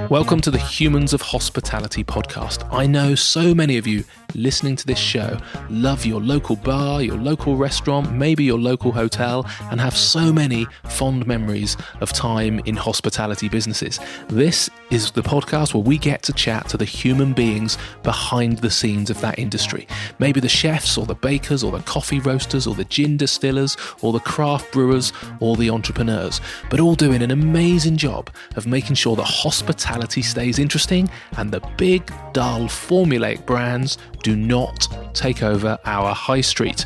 Welcome to the Humans of Hospitality podcast. I know so many of you listening to this show love your local bar, your local restaurant, maybe your local hotel, and have so many fond memories of time in hospitality businesses. This is the podcast where we get to chat to the human beings behind the scenes of that industry. Maybe the chefs or the bakers or the coffee roasters or the gin distillers or the craft brewers or the entrepreneurs, but all doing an amazing job of making sure that hospitality stays interesting and the big, dull, formulaic brands do not take over our high street.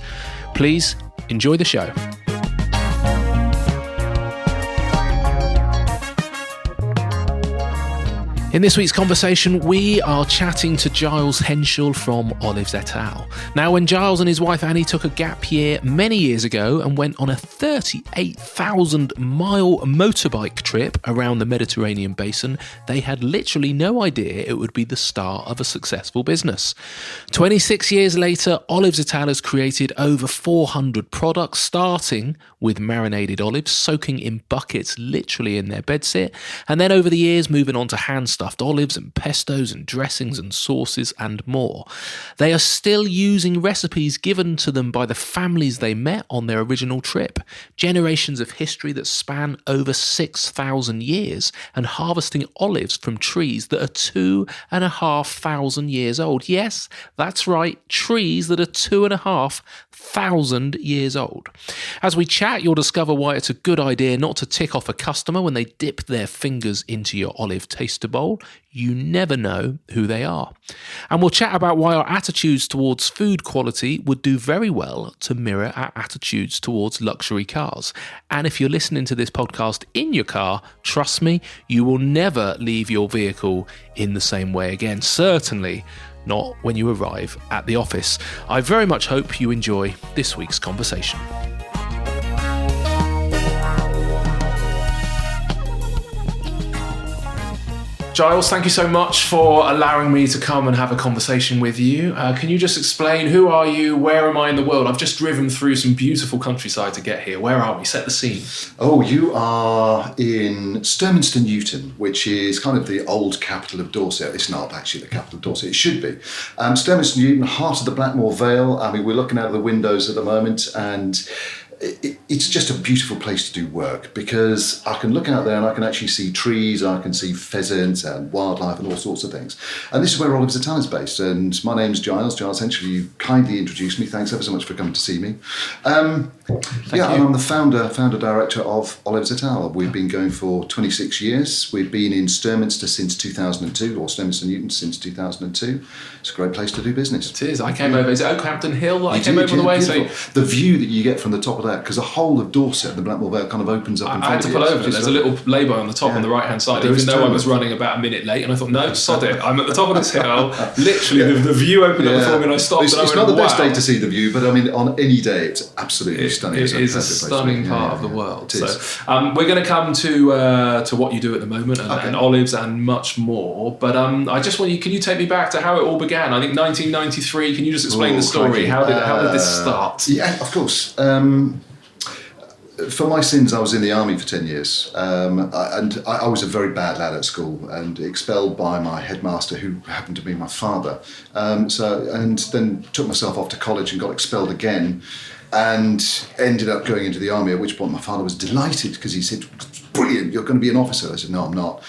Please enjoy the show. In this week's conversation, we are chatting to Giles Henschel from Olives et al. Now, when Giles and his wife Annie took a gap year many years ago and went on a 38,000-mile motorbike trip around the Mediterranean basin, they had literally no idea it would be the start of a successful business. 26 years later, Olives et al. Has created over 400 products, starting with marinated olives, soaking in buckets literally in their bedsit, and then over the years moving on to hand-stuffed olives and pestos and dressings and sauces and more. They are still using recipes given to them by the families they met on their original trip. Generations of history that span over 6,000 years, and harvesting olives from trees that are 2,500 years old. Yes, that's right, trees that are 2,500 years old. As we chat, you'll discover why it's a good idea not to tick off a customer when they dip their fingers into your olive taster bowl. You never know who they are. And we'll chat about why our attitudes towards food quality would do very well to mirror our attitudes towards luxury cars. And if you're listening to this podcast in your car, trust me, you will never leave your vehicle in the same way again. Certainly not when you arrive at the office. I very much hope you enjoy this week's conversation. Giles, thank you so much for allowing me to come and have a conversation with you. Can you just explain, who are you? Where am I in the world? I've just driven through some beautiful countryside to get here. Where are we? Set the scene. Oh, you are in Sturminster Newton, which is kind of the old capital of Dorset. It's not actually the capital of Dorset. It should be. Sturminster Newton, heart of the Blackmore Vale. I mean, we're looking out of the windows at the moment, and it's just a beautiful place to do work, because I can look out there and I can actually see trees, I can see pheasants and wildlife and all sorts of things. And this is where Olives et al. Is based. And my name's Giles Henschel. You kindly introduced me. Thanks ever so much for coming to see me. Thank you. I'm the founder director of Olives et al. We've been going for 26 years. We've been in Sturminster since 2002, or Sturminster Newton since 2002. It's a great place to do business. It is. I came over. Is it Oakhampton Hill? I came over the way. So the view that you get from the top of that, because the whole of Dorset, the Blackmore Vale, kind of opens up in front of you. I had to pull over. There's a little lay-by on the top on the right-hand side, even though I was running about a minute late, and I thought, no, sod it. I'm at the top of this hill. Literally, the view opened up before me, and I stopped. It's not the best day to see the view, but I mean, on any day, it's absolutely stunning. It is a stunning part of the world. So, we're going to come to what you do at the moment, and olives and much more. But I just want you. Can you take me back to how it all began? I think 1993. Can you just explain the story? How did this start? Yeah, of course. For my sins, I was in the army for 10 years, and I was a very bad lad at school and expelled by my headmaster, who happened to be my father. And then took myself off to college and got expelled again, and ended up going into the army, at which point my father was delighted, because he said, "Brilliant, you're going to be an officer." I said, "No, I'm not."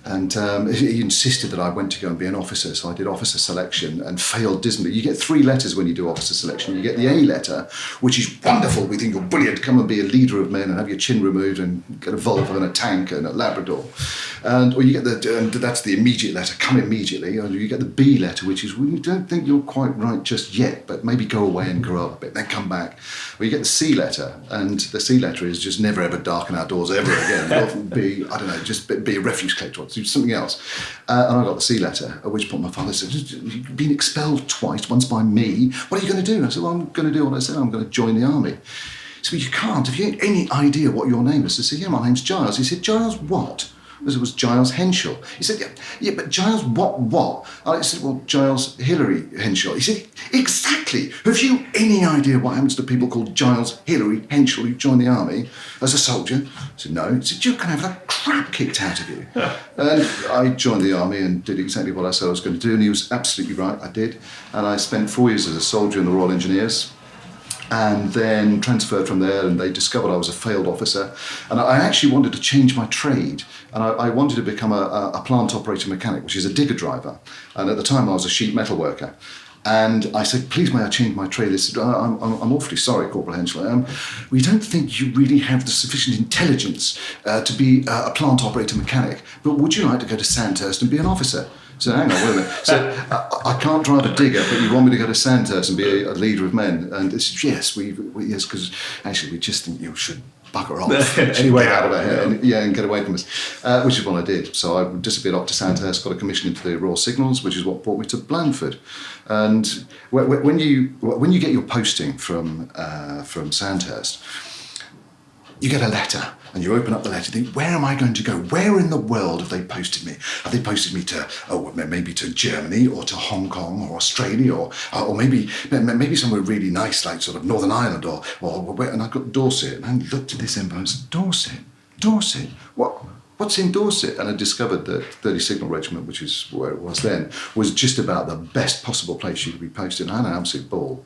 And he insisted that I went to go and be an officer, so I did officer selection and failed dismally. You get 3 letters when you do officer selection. You get the A letter, which is wonderful. We think you're brilliant. Come and be a leader of men and have your chin removed and get a Volvo and a tank and a Labrador. Or you get that's the immediate letter, come immediately. Or you get the B letter, which is, we don't think you're quite right just yet, but maybe go away and grow up a bit, then come back. Or you get the C letter, and the C letter is just never ever darken our doors ever again. It'll be, I don't know, just be a refuse collector, do something else. And I got the C letter, at which point my father said, "You've been expelled twice, once by me. What are you going to do?" And I said, "Well, I'm going to do what I said. I'm going to join the army." He said, "Well, you can't. Have you any idea what your name is?" I said, "Yeah, my name's Giles." He said, "Giles what? It was Giles Henschel. He said, yeah, but Giles what? I said, well, Giles Hilary Henschel. He said, exactly. Have you any idea what happens to people called Giles Hilary Henschel who join the army as a soldier? I said, no. He said, you're going to have the crap kicked out of you. And I joined the army and did exactly what I said I was going to do, and he was absolutely right, I did. And I spent 4 years as a soldier in the Royal Engineers, and then transferred from there, and they discovered I was a failed officer. And I actually wanted to change my trade, and I wanted to become a plant operator mechanic, which is a digger driver. And at the time I was a sheet metal worker. And I said, please may I change my trade? They said, I'm awfully sorry, Corporal Henschel. We don't think you really have the sufficient intelligence to be a plant operator mechanic, but would you like to go to Sandhurst and be an officer? So hang on, wait a minute. So I can't drive a digger, but you want me to go to Sandhurst and be a leader of men? And they said, yes, yes, because actually we just think you should bugger off. Anyway, get out of our hair, and get away from us, which is what I did. So I disappeared off to Sandhurst, got a commission into the Royal Signals, which is what brought me to Blandford. And when you get your posting from Sandhurst, you get a letter, and you open up the letter and think, where am I going to go? Where in the world have they posted me? Have they posted me to, maybe to Germany or to Hong Kong or Australia or maybe somewhere really nice like sort of Northern Ireland or where? And I got Dorset, and I looked at this envelope and said, Dorset? What's in Dorset? And I discovered that 30 Signal Regiment, which is where it was then, was just about the best possible place you could be posted. I had an absolute ball.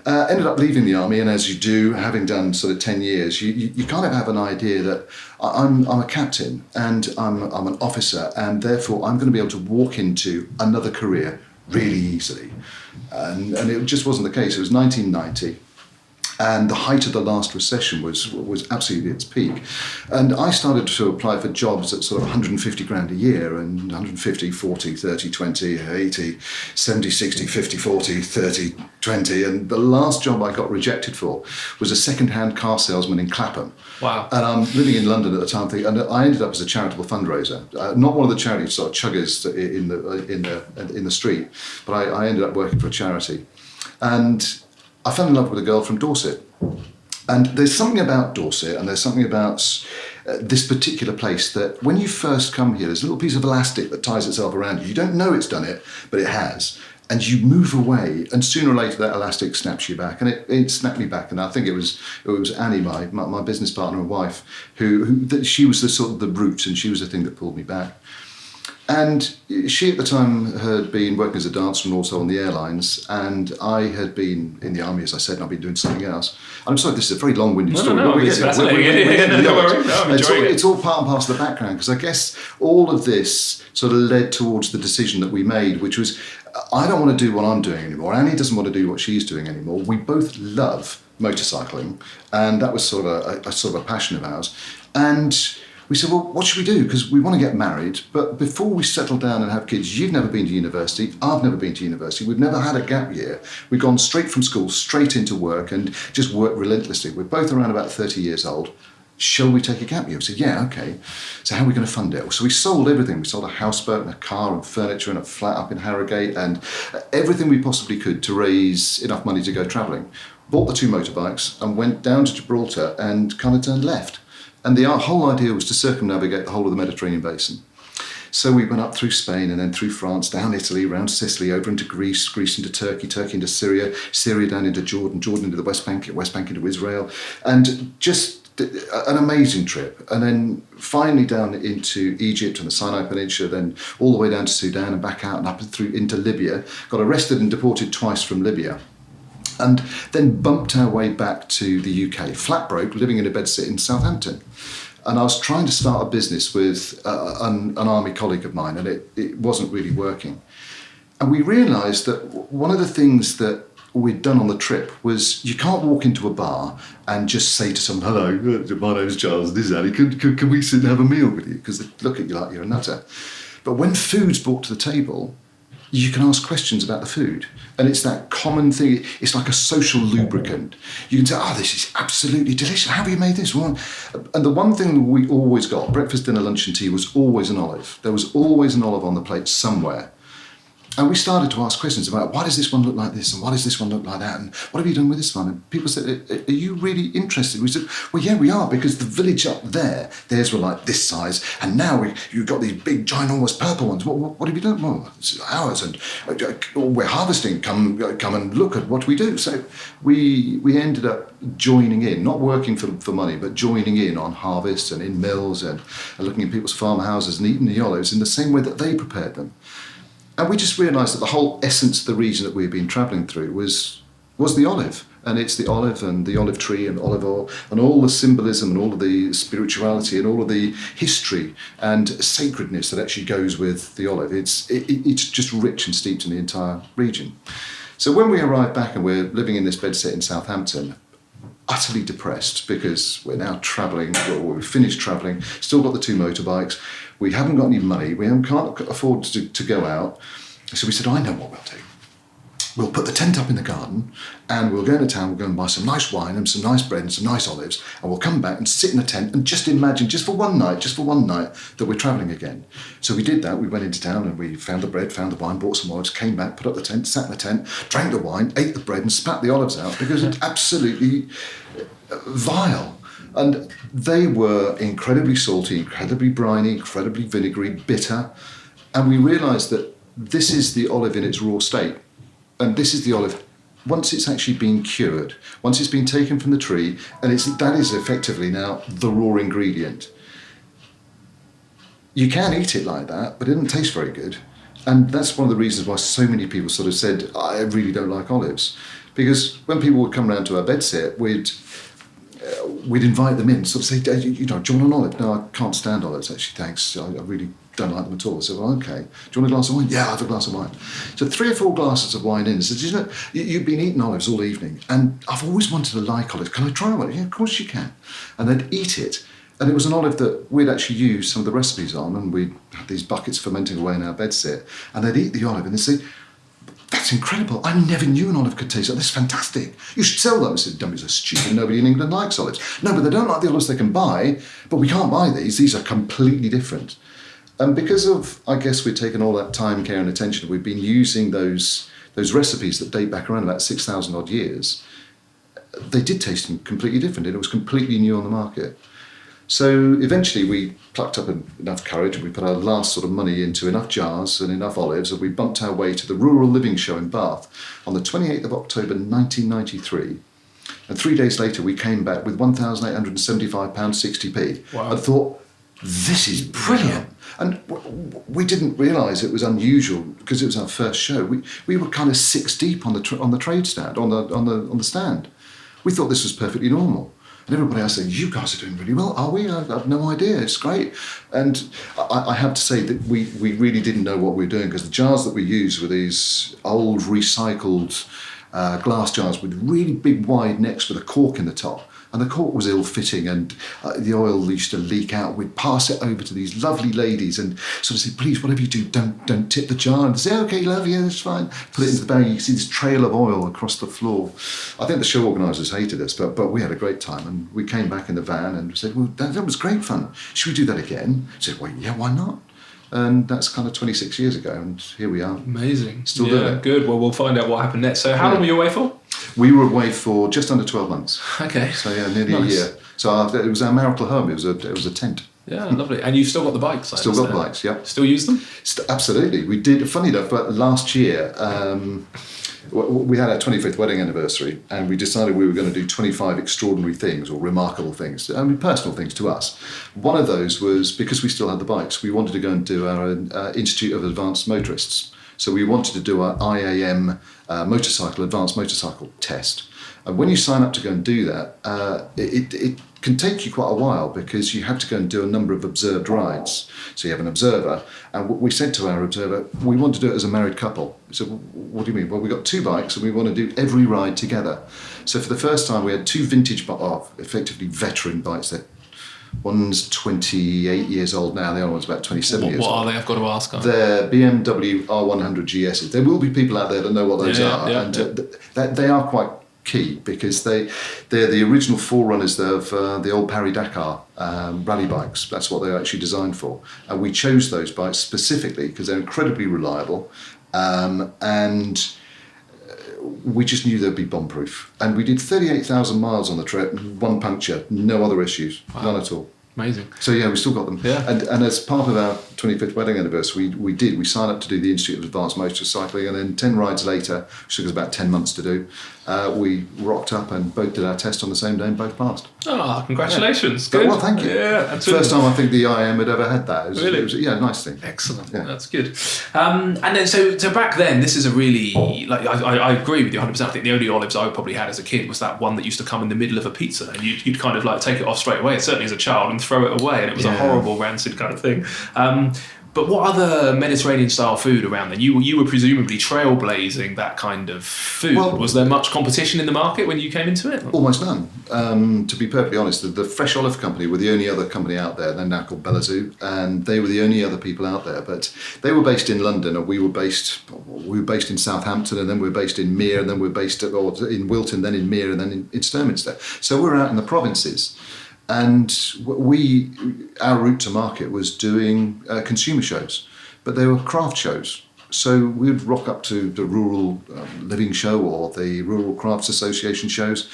Ended up leaving the army, and as you do, having done sort of 10 years, you kind of have an idea that I'm a captain and I'm an officer, and therefore I'm going to be able to walk into another career really easily. And it just wasn't the case. It was 1990. And the height of the last recession was absolutely at its peak. And I started to apply for jobs at sort of 150 grand a year, and 150, 40, 30, 20, 80, 70, 60, 50, 40, 30, 20. And the last job I got rejected for was a second-hand car salesman in Clapham. Wow. And I'm living in London at the time, and I ended up as a charitable fundraiser. Not one of the charity sort of chuggers in the street, but I ended up working for a charity. And I fell in love with a girl from Dorset. And there's something about Dorset, and there's something about this particular place that when you first come here, there's a little piece of elastic that ties itself around you. You don't know it's done it, but it has. And you move away, and sooner or later that elastic snaps you back. And it snapped me back. And I think it was Annie, my business partner and wife, who she was the sort of the root, and she was the thing that pulled me back. And she at the time had been working as a dancer and also on the airlines, and I had been in the army, as I said, and I've been doing something else. I'm sorry, this is a very long-winded story. No, it's fascinating. It's all part and parcel of the background, because I guess all of this sort of led towards the decision that we made, which was, I don't want to do what I'm doing anymore. Annie doesn't want to do what she's doing anymore. We both love motorcycling, and that was sort of a passion of ours. And we said, well, what should we do? Because we want to get married, but before we settle down and have kids, you've never been to university, I've never been to university, we've never had a gap year. We've gone straight from school, straight into work, and just worked relentlessly. We're both around about 30 years old. Shall we take a gap year? We said, yeah, okay. So how are we going to fund it? So we sold everything. We sold a houseboat and a car and furniture and a flat up in Harrogate and everything we possibly could to raise enough money to go travelling. Bought the 2 motorbikes and went down to Gibraltar and kind of turned left. And the whole idea was to circumnavigate the whole of the Mediterranean basin. So we went up through Spain and then through France, down Italy, round Sicily, over into Greece, Greece into Turkey, Turkey into Syria, Syria down into Jordan, Jordan into the West Bank, West Bank into Israel. And just an amazing trip. And then finally down into Egypt and the Sinai Peninsula, then all the way down to Sudan and back out and up through into Libya. Got arrested and deported twice from Libya. And then bumped our way back to the UK, flat broke, living in a bedsit in Southampton. And I was trying to start a business with an army colleague of mine, and it wasn't really working. And we realised that one of the things that we'd done on the trip was you can't walk into a bar and just say to someone, hello, my name's Giles, this is Annie, can we sit and have a meal with you? Because they look at you like you're a nutter. But when food's brought to the table, you can ask questions about the food. And it's that common thing. It's like a social lubricant. You can say, this is absolutely delicious. How have you made this? And the one thing that we always got, breakfast, dinner, lunch and tea, was always an olive. There was always an olive on the plate somewhere. And we started to ask questions about, why does this one look like this, and why does this one look like that, and what have you done with this one? And people said, are you really interested? We said, well, yeah, we are, because the village up there, theirs were like this size, and now you've got these big, ginormous purple ones. What have you done? Well, it's ours, and we're harvesting. Come and look at what we do. So we ended up joining in, not working for money, but joining in on harvests and in mills and looking at people's farmhouses and eating the olives in the same way that they prepared them. And we just realised that the whole essence of the region that we've been travelling through was the olive. And it's the olive and the olive tree and olive oil and all the symbolism and all of the spirituality and all of the history and sacredness that actually goes with the olive. It's just rich and steeped in the entire region. So when we arrived back and we're living in this bedsit in Southampton, utterly depressed because we're now travelling, we've finished travelling, still got the 2 motorbikes, we haven't got any money, can't afford to go out. So we said, I know what we'll do. We'll put the tent up in the garden and we'll go into town, we'll go and buy some nice wine and some nice bread and some nice olives, and we'll come back and sit in a tent and just imagine, just for one night, that we're travelling again. So we did that. We went into town and we found the bread, found the wine, bought some olives, came back, put up the tent, sat in the tent, drank the wine, ate the bread and spat the olives out because it's absolutely vile. And they were incredibly salty, incredibly briny, incredibly vinegary, bitter. And we realised that this is the olive in its raw state. And this is the olive once it's actually been cured, once it's been taken from the tree, and that is effectively now the raw ingredient. You can eat it like that, but it doesn't taste very good. And that's one of the reasons why so many people sort of said, I really don't like olives. Because when people would come round to our bedsit, we'd invite them in, sort of say, do you want an olive? No, I can't stand olives, actually, thanks. I really don't like them at all. I said, well, okay. Do you want a glass of wine? Yeah, I'll have a glass of wine. So 3 or 4 glasses of wine in. I said, you've been eating olives all evening, and I've always wanted to like olives. Can I try one? Yeah, of course you can. And they'd eat it. And it was an olive that we'd actually used some of the recipes on, and we'd had these buckets fermenting away in our bedsit, and they'd eat the olive and they'd say, that's incredible. I never knew an olive could taste like this. This is fantastic. You should sell them. I said, dummies are stupid. Nobody in England likes olives. No, but they don't like the olives they can buy, but we can't buy these. These are completely different. And because of, I guess, we'd taken all that time, care and attention, we've been using those recipes that date back around about 6,000 odd years, they did taste completely different, and it was completely new on the market. So eventually we plucked up enough courage, and we put our last sort of money into enough jars and enough olives, and we bumped our way to the Rural Living Show in Bath on the 28th of October 1993. And 3 days later we came back with £1,875.60. Wow. I thought, this is brilliant. And we didn't realise it was unusual because it was our first show. We were kind of 6 deep on the trade stand, on the stand. We thought this was perfectly normal. And everybody else said, you guys are doing really well, are we? I have no idea, it's great. And I have to say that we really didn't know what we were doing, because the jars that we used were these old recycled glass jars with really big wide necks with a cork in the top. And the cork was ill-fitting, and the oil used to leak out. We'd pass it over to these lovely ladies and sort of say, please, whatever you do, don't tip the jar. And they say, okay, love, yeah, that's fine. Put it into the bag. You can see this trail of oil across the floor. I think the show organisers hated us, but we had a great time. And we came back in the van and said, well, that was great fun. Should we do that again? I said, well, yeah, why not? And that's kind of 26 years ago, and here we are. Amazing. Still doing it. Good. Well, we'll find out what happened next. So how long were you away for? We were away for just under 12 months. Okay. So yeah, nearly Nice. a year. So it was our marital home. It was a tent. Yeah, lovely. And you've still got the bikes? I Still got the understand. bikes, yeah. Still use them? Absolutely. We did. Funny enough, last year, we had our 25th wedding anniversary, and we decided we were going to do 25 extraordinary things or remarkable things, I mean, personal things to us. One of those was, because we still had the bikes, we wanted to go and do our Institute of Advanced Motorists. So we wanted to do our IAM advanced motorcycle test. And when you sign up to go and do that, it can take you quite a while, because you have to go and do a number of observed rides. So you have an observer, and we said to our observer, we want to do it as a married couple. So what do you mean? Well, we've got 2 bikes and we want to do every ride together. So for the first time we had 2 vintage, effectively veteran bikes. One's 28 years old now, the other one's about 27 years old. What are they? I've got to ask. They're BMW R100 GSs. There will be people out there that know what those are. They are quite key, because they're the original forerunners of the old Paris-Dakar rally bikes. That's what they're actually designed for. And we chose those bikes specifically because they're incredibly reliable, And we just knew they'd be bomb-proof. And we did 38,000 miles on the trip, one puncture, no other issues, none at all. Amazing. So yeah, we still got them. Yeah. And as part of our 25th wedding anniversary, we signed up to do the Institute of Advanced Motorcycling, and then 10 rides later, which took us about 10 months to do, we rocked up and both did our test on the same day and both passed. Oh, congratulations. Yeah. Good. Well, thank you. Yeah, absolutely. First time I think the IM had ever had that. Really? It was nice thing. Excellent. Yeah. That's good. And then, so back then, this is a really, like, I agree with you 100%. I think the only olives I probably had as a kid was that one that used to come in the middle of a pizza, and you'd kind of like take it off straight away, certainly as a child, and throw it away, and it was a horrible, rancid kind of thing. But what other Mediterranean-style food around then? You were presumably trailblazing that kind of food. Well, was there much competition in the market when you came into it? Almost none. To be perfectly honest, the Fresh Olive Company were the only other company out there. They're now called Belazoo, and they were the only other people out there. But they were based in London, and we were based in Southampton, and then we were based in Mere, and then we were based in Wilton, then in Mere, and then in Sturminster. So we're out in the provinces. And our route to market was doing consumer shows, but they were craft shows. So we'd rock up to the Rural Living Show or the Rural Crafts Association shows,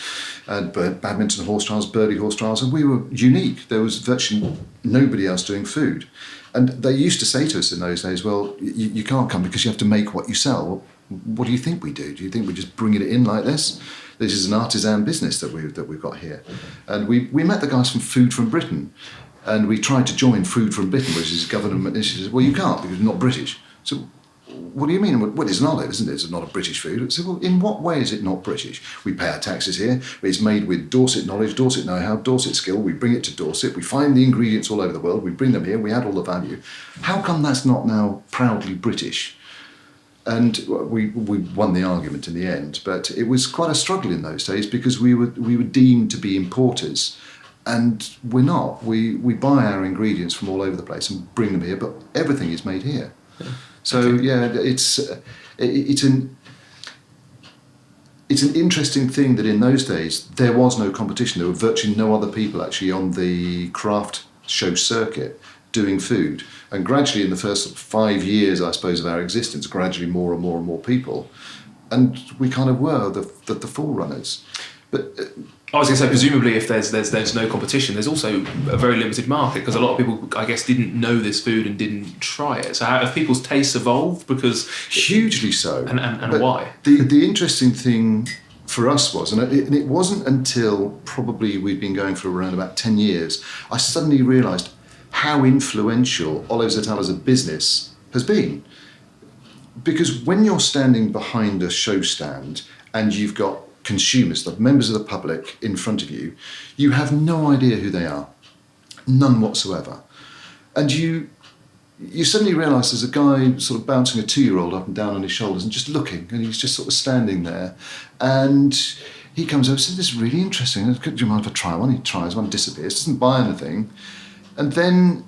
and badminton horse trials, birdie horse trials, and we were unique. There was virtually nobody else doing food. And they used to say to us in those days, well, you can't come because you have to make what you sell. Well, what do you think we do? Do you think we're just bringing it in like this? This is an artisan business that we've got here. And we met the guys from Food from Britain, and we tried to join Food from Britain, which is a government initiative. Well, you can't because you're not British. So what do you mean? Well, it's an olive, isn't it? It's not a British food. I said, well, in what way is it not British? We pay our taxes here. It's made with Dorset knowledge, Dorset know-how, Dorset skill. We bring it to Dorset. We find the ingredients all over the world. We bring them here. We add all the value. How come that's not now proudly British? And we won the argument in the end, but it was quite a struggle in those days because we were deemed to be importers, and we're not. We buy our ingredients from all over the place and bring them here, but everything is made here. Yeah. So it's an interesting thing that in those days there was no competition. There were virtually no other people actually on the craft show circuit doing food. And gradually in the first 5 years, I suppose, of our existence, gradually more and more and more people. And we kind of were the forerunners. But I was going to say, presumably if there's no competition, there's also a very limited market, because a lot of people, I guess, didn't know this food and didn't try it. So how have people's tastes evolved? Because hugely so. And why? The interesting thing for us was, and it wasn't until probably we'd been going for around about 10 years, I suddenly realised how influential Olives et al. As a business has been. Because when you're standing behind a show stand and you've got consumers, the members of the public in front of you, you have no idea who they are, none whatsoever. And you suddenly realise there's a guy sort of bouncing a 2-year-old up and down on his shoulders and just looking, and he's just sort of standing there. And he comes over and says, "This is really interesting. Do you mind if I try one?" He tries one, disappears, doesn't buy anything. And then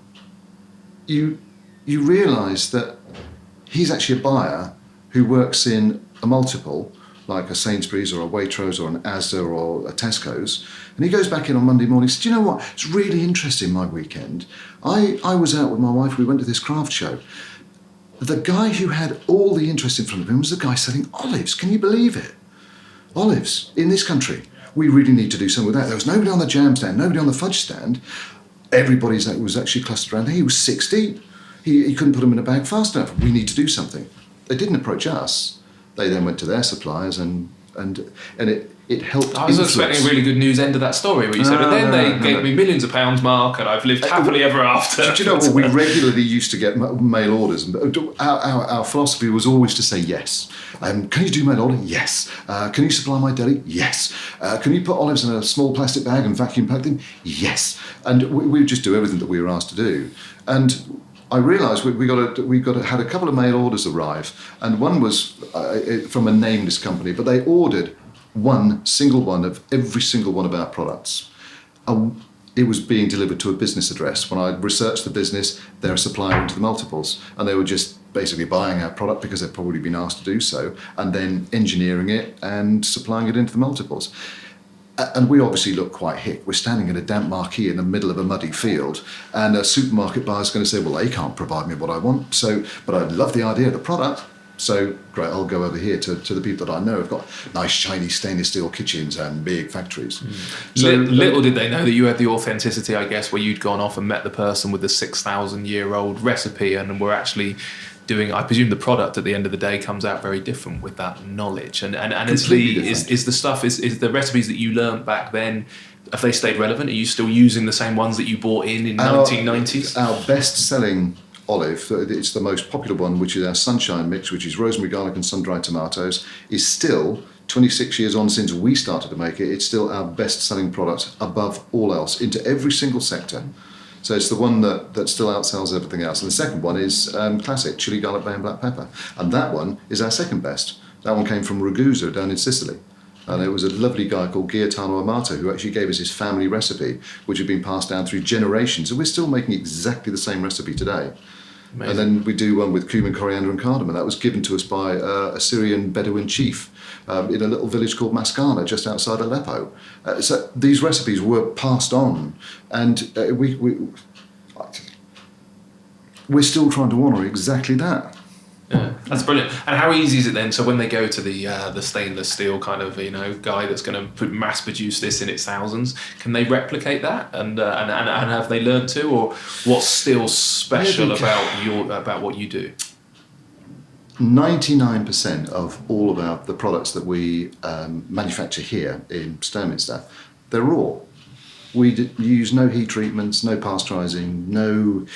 you realise that he's actually a buyer who works in a multiple, like a Sainsbury's or a Waitrose or an Asda or a Tesco's. And he goes back in on Monday morning and says, "Do you know what? It's really interesting, my weekend. I was out with my wife, we went to this craft show. The guy who had all the interest in front of him was the guy selling olives. Can you believe it? Olives in this country. We really need to do something with that. There was nobody on the jam stand, nobody on the fudge stand. Everybody was actually clustered around there. He was 6 deep. He couldn't put them in a bag fast enough. We need to do something." They didn't approach us. They then went to their suppliers and it helped. I was expecting a really good news end of that story where you said, and then they gave me millions of pounds, Mark, and I've lived happily ever after. Do you know what? We regularly used to get mail orders, and our philosophy was always to say yes. Can you do mail order? Yes. Can you supply my deli? Yes. Can you put olives in a small plastic bag and vacuum pack them? Yes. And we would just do everything that we were asked to do. And I realised we had a couple of mail orders arrive, and one was from a nameless company, but they ordered one single one of every single one of our products. It was being delivered to a business address. When I researched the business, they're a supplier into the multiples, and they were just basically buying our product because they'd probably been asked to do so, and then engineering it and supplying it into the multiples. And we obviously look quite hick. We're standing in a damp marquee in the middle of a muddy field, and a supermarket buyer's going to say, "Well, they can't provide me what I want, but I love the idea of the product." So great, I'll go over here to the people that I know have got nice shiny stainless steel kitchens and big factories. So little did they know that you had the authenticity, I guess, where you'd gone off and met the person with the 6,000-year-old recipe and were actually doing. I presume the product at the end of the day comes out very different with that knowledge. And is the recipes that you learned back then, have they stayed relevant? Are you still using the same ones that you bought in 1990s? Our best-selling olive, it's the most popular one, which is our Sunshine Mix, which is rosemary, garlic and sun-dried tomatoes, is still, 26 years on since we started to make it, it's still our best-selling product above all else into every single sector. So it's the one that still outsells everything else. And the second one is classic, chili, garlic, bay and black pepper. And that one is our second best. That one came from Ragusa down in Sicily. And it was a lovely guy called Gaetano Amato who actually gave us his family recipe, which had been passed down through generations. And we're still making exactly the same recipe today. Amazing. And then we do one with cumin, coriander and cardamom. That was given to us by a Syrian Bedouin chief in a little village called Mascana, just outside Aleppo. So these recipes were passed on, and we're still trying to honour exactly that. Yeah, that's brilliant. And how easy is it then? So when they go to the stainless steel kind of guy that's going to mass produce this in its thousands, can they replicate that? And have they learned to, or what's still special about what you do? 99% of all of the products that we manufacture here in Stonminster, they're raw. We use no heat treatments, no pasteurising, no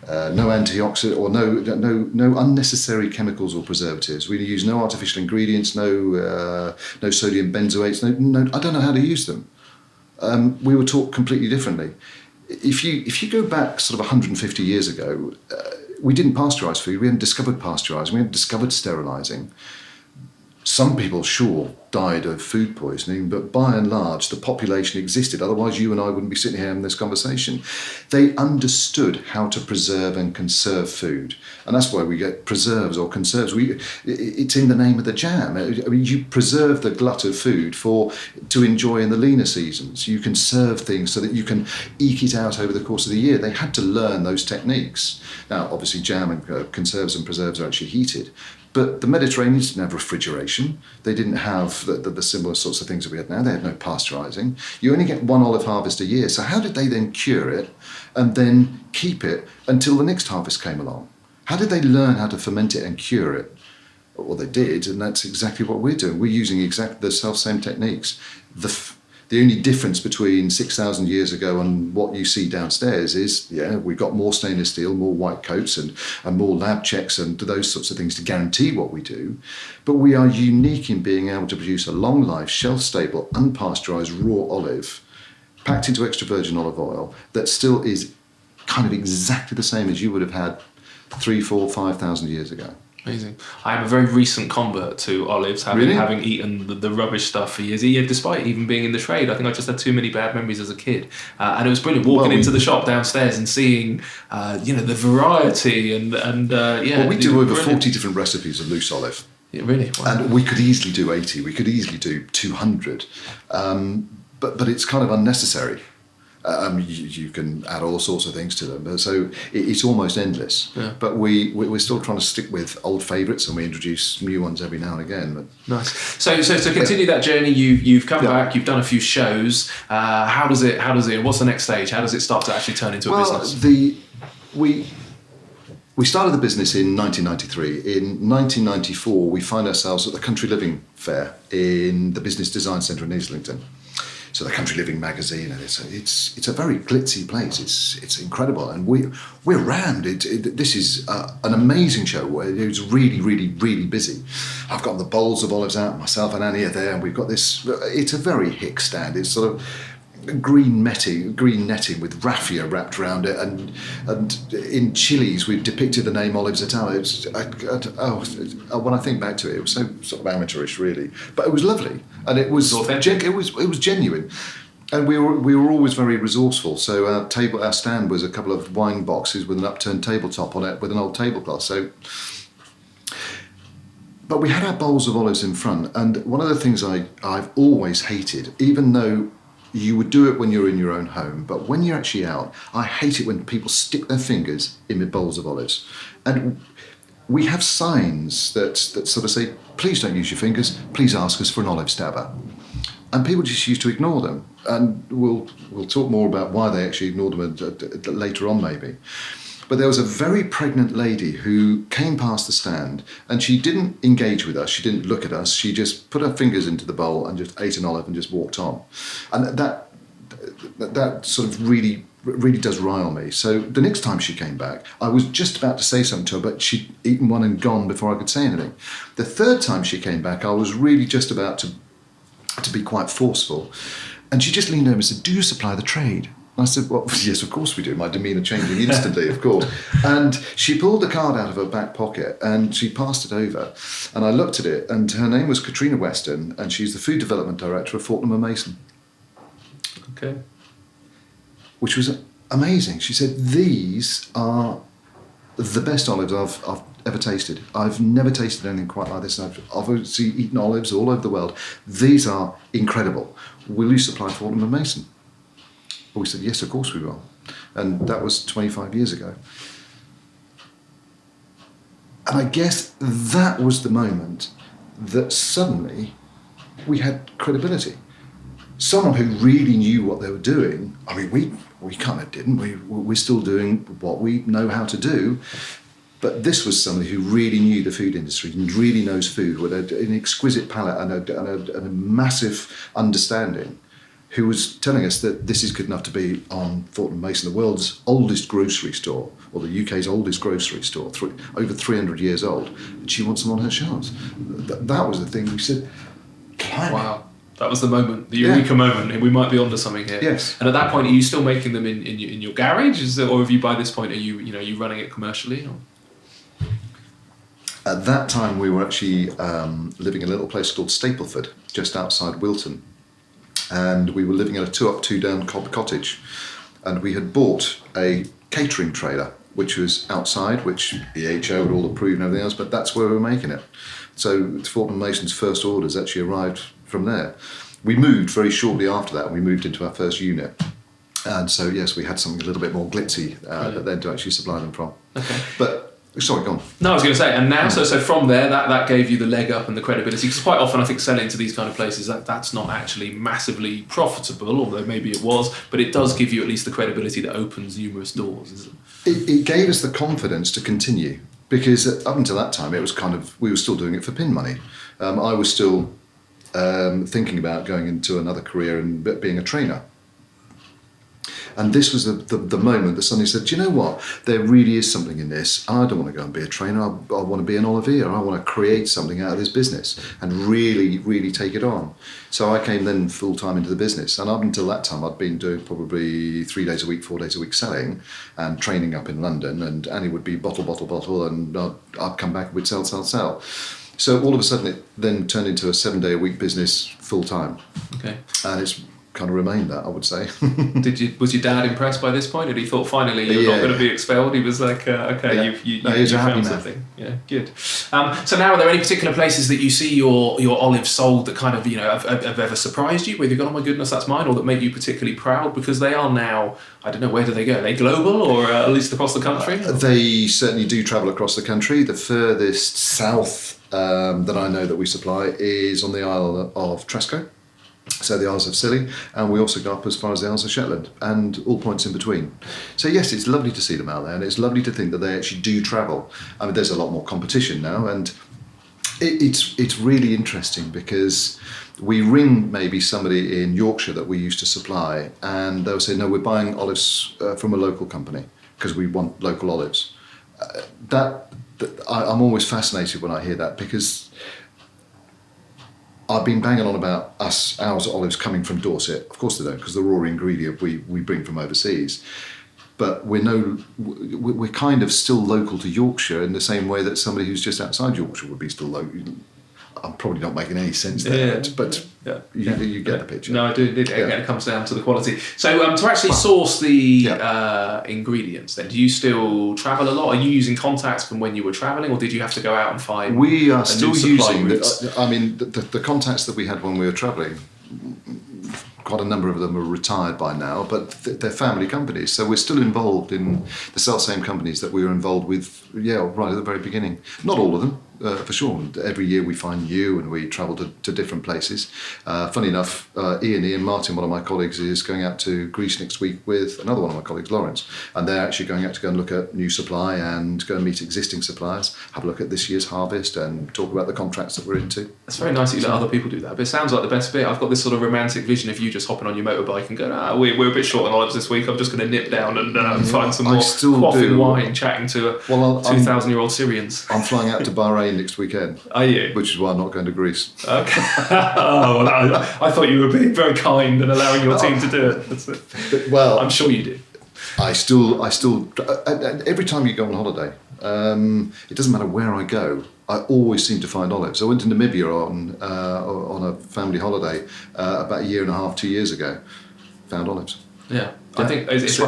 antioxidant or no unnecessary chemicals or preservatives. We use no artificial ingredients, no sodium benzoates. No, I don't know how to use them. We were taught completely differently. If you go back sort of 150 years ago, we didn't pasteurise food. We hadn't discovered pasteurising. We hadn't discovered sterilising. Some people, sure, died of food poisoning, but by and large, the population existed. Otherwise, you and I wouldn't be sitting here having this conversation. They understood how to preserve and conserve food. And that's why we get preserves or conserves. It's in the name of the jam. I mean, you preserve the glut of food to enjoy in the leaner seasons. You conserve things so that you can eke it out over the course of the year. They had to learn those techniques. Now, obviously, jam and conserves and preserves are actually heated. But the Mediterraneans didn't have refrigeration. They didn't have the similar sorts of things that we had now. They had no pasteurising. You only get one olive harvest a year. So how did they then cure it and then keep it until the next harvest came along? How did they learn how to ferment it and cure it? Well, they did, and that's exactly what we're doing. We're using exactly the self-same techniques. The only difference between 6,000 years ago and what you see downstairs is, we've got more stainless steel, more white coats and more lab checks and those sorts of things to guarantee what we do. But we are unique in being able to produce a long life, shelf-stable, unpasteurised raw olive packed into extra virgin olive oil that still is kind of exactly the same as you would have had 3, 4, 5,000 years ago. Amazing. I am a very recent convert to olives, having eaten the rubbish stuff for years. Yeah, despite even being in the trade, I think I just had too many bad memories as a kid. And it was brilliant walking into the shop downstairs and seeing, the variety and Well, we do over 40 different recipes of loose olive. Yeah, really? Wow. And we could easily do 80. We could easily do 200. But it's kind of unnecessary. You can add all sorts of things to them, so it's almost endless. Yeah. But we're still trying to stick with old favourites, and we introduce new ones every now and again. But nice. So to continue that journey, you've come back, you've done a few shows. How does it? What's the next stage? How does it start to actually turn into a business? We started the business in 1993. In 1994, we find ourselves at the Country Living Fair in the Business Design Centre in Islington. So the Country Living magazine, and it's a very glitzy place. It's incredible, and we're rammed. This is an amazing show. It's really, really, really busy. I've got the bowls of olives out. Myself and Annie are there, and we've got this. It's a very hick stand. It's sort of green netting with raffia wrapped around it, and in chilies we've depicted the name Olives Italia. When I think back to it, it was so sort of amateurish, really, but it was lovely, and it was authentic. It was genuine, and we were always very resourceful. So our stand was a couple of wine boxes with an upturned tabletop on it with an old tablecloth. So. But we had our bowls of olives in front, and one of the things I've always hated, even though you would do it when you're in your own home, but when you're actually out, I hate it when people stick their fingers in the bowls of olives. And we have signs that sort of say, please don't use your fingers, please ask us for an olive stabber. And people just used to ignore them. And we'll talk more about why they actually ignored them later on maybe. But there was a very pregnant lady who came past the stand, and she didn't engage with us, she didn't look at us, she just put her fingers into the bowl and just ate an olive and just walked on. And that sort of really does rile me. So the next time she came back, I was just about to say something to her, but she'd eaten one and gone before I could say anything. The third time she came back, I was really just about to be quite forceful. And she just leaned over and said, do you supply the trade? I said, well, yes, of course we do. My demeanour changing instantly, of course. And she pulled the card out of her back pocket and she passed it over. And I looked at it, and her name was Katrina Weston, and she's the Food Development Director of Fortnum & Mason. Okay. Which was amazing. She said, these are the best olives I've ever tasted. I've never tasted anything quite like this. I've obviously eaten olives all over the world. These are incredible. Will you supply Fortnum & Mason? Well, we said, yes, of course we will. And that was 25 years ago. And I guess that was the moment that suddenly we had credibility. Someone who really knew what they were doing. I mean, we kind of didn't. We're still doing what we know how to do. But this was somebody who really knew the food industry and really knows food with an exquisite palate and a massive understanding, who was telling us that this is good enough to be on Fortnum & Mason, the world's oldest grocery store, or the UK's oldest grocery store, over 300 years old, and she wants them on her shelves. That was the thing we said, blimey. Wow. That was the moment, the eureka moment, and we might be onto something here. Yes. And at that point, are you still making them in your garage, or have you, by this point, are you running it commercially? Or? At that time, we were actually living in a little place called Stapleford, just outside Wilton. And we were living in a 2-up, 2-down cottage. And we had bought a catering trailer, which was outside, which the HO had all approved and everything else, but that's where we were making it. So Fortnum & Mason's first orders actually arrived from there. We moved very shortly after that, and we moved into our first unit. And so, yes, we had something a little bit more glitzy then to actually supply them from. Okay. But, sorry, go on. No, I was going to say, and now, so from there, that gave you the leg up and the credibility, because quite often I think selling to these kind of places, that's not actually massively profitable, although maybe it was, but it does give you at least the credibility that opens numerous doors, isn't it? It gave us the confidence to continue, because up until that time, it was we were still doing it for pin money. I was still thinking about going into another career and being a trainer. And this was the moment that suddenly said, do you know what? There really is something in this. I don't want to go and be a trainer. I want to be an Olivier. I want to create something out of this business and really, really take it on. So I came then full-time into the business. And up until that time, I'd been doing probably 3 days a week, 4 days a week selling and training up in London. And Annie would be bottle. And I'd come back and we'd sell. So all of a sudden, it then turned into a 7-day-a-week business full-time. Okay. And it's kind of remained that, I would say. Was your dad impressed by this point? Did he thought finally you're not going to be expelled? He was like, okay, you found something. Yeah, good. So now, are there any particular places that you see your olives sold that kind of have ever surprised you? Where you've gone, oh my goodness, that's mine, or that make you particularly proud? Because they are now, I don't know, where do they go? Are they global, or at least across the country? They certainly do travel across the country. The furthest south that I know that we supply is on the Isle of Tresco. So the Isles of Scilly, and we also go up as far as the Isles of Shetland and all points in between. So yes, it's lovely to see them out there, and it's lovely to think that they actually do travel. I mean, there's a lot more competition now, and it's really interesting because we ring maybe somebody in Yorkshire that we used to supply, and they'll say, no, we're buying olives from a local company because we want local olives. I'm always fascinated when I hear that, because I've been banging on about our olives coming from Dorset. Of course they don't, because the raw ingredient we bring from overseas. But we're kind of still local to Yorkshire in the same way that somebody who's just outside Yorkshire would be still local. I'm probably not making any sense there, but you get the picture. No, I do. It comes down to the quality. So to actually source the ingredients, then, do you still travel a lot? Are you using contacts from when you were travelling, or did you have to go out and find? We are still using the contacts that we had when we were travelling. quite a number of them are retired by now, but they're family companies. So we're still involved in the same companies that we were involved with, right at the very beginning. Not all of them, for sure. Every year we find new and we travel to different places. Funny enough, Ian Martin, one of my colleagues, is going out to Greece next week with another one of my colleagues, Lawrence. And they're actually going out to go and look at new supply and go and meet existing suppliers, have a look at this year's harvest and talk about the contracts that we're into. It's very nice that you let other people do that, but it sounds like the best bit. I've got this sort of romantic vision of you just hopping on your motorbike and going, we're a bit short on olives this week, I'm just going to nip down and find some more quaffing wine, chatting to 2,000-year-old Syrians. I'm flying out to Bahrain next weekend. Are you? Which is why I'm not going to Greece. Okay. I thought you were being very kind and allowing your team to do it. Well, I'm sure you did. I still, every time you go on holiday, it doesn't matter where I go, I always seem to find olives. I went to Namibia on a family holiday about 1.5 years, 2 years ago. Found olives. Yeah. I think it's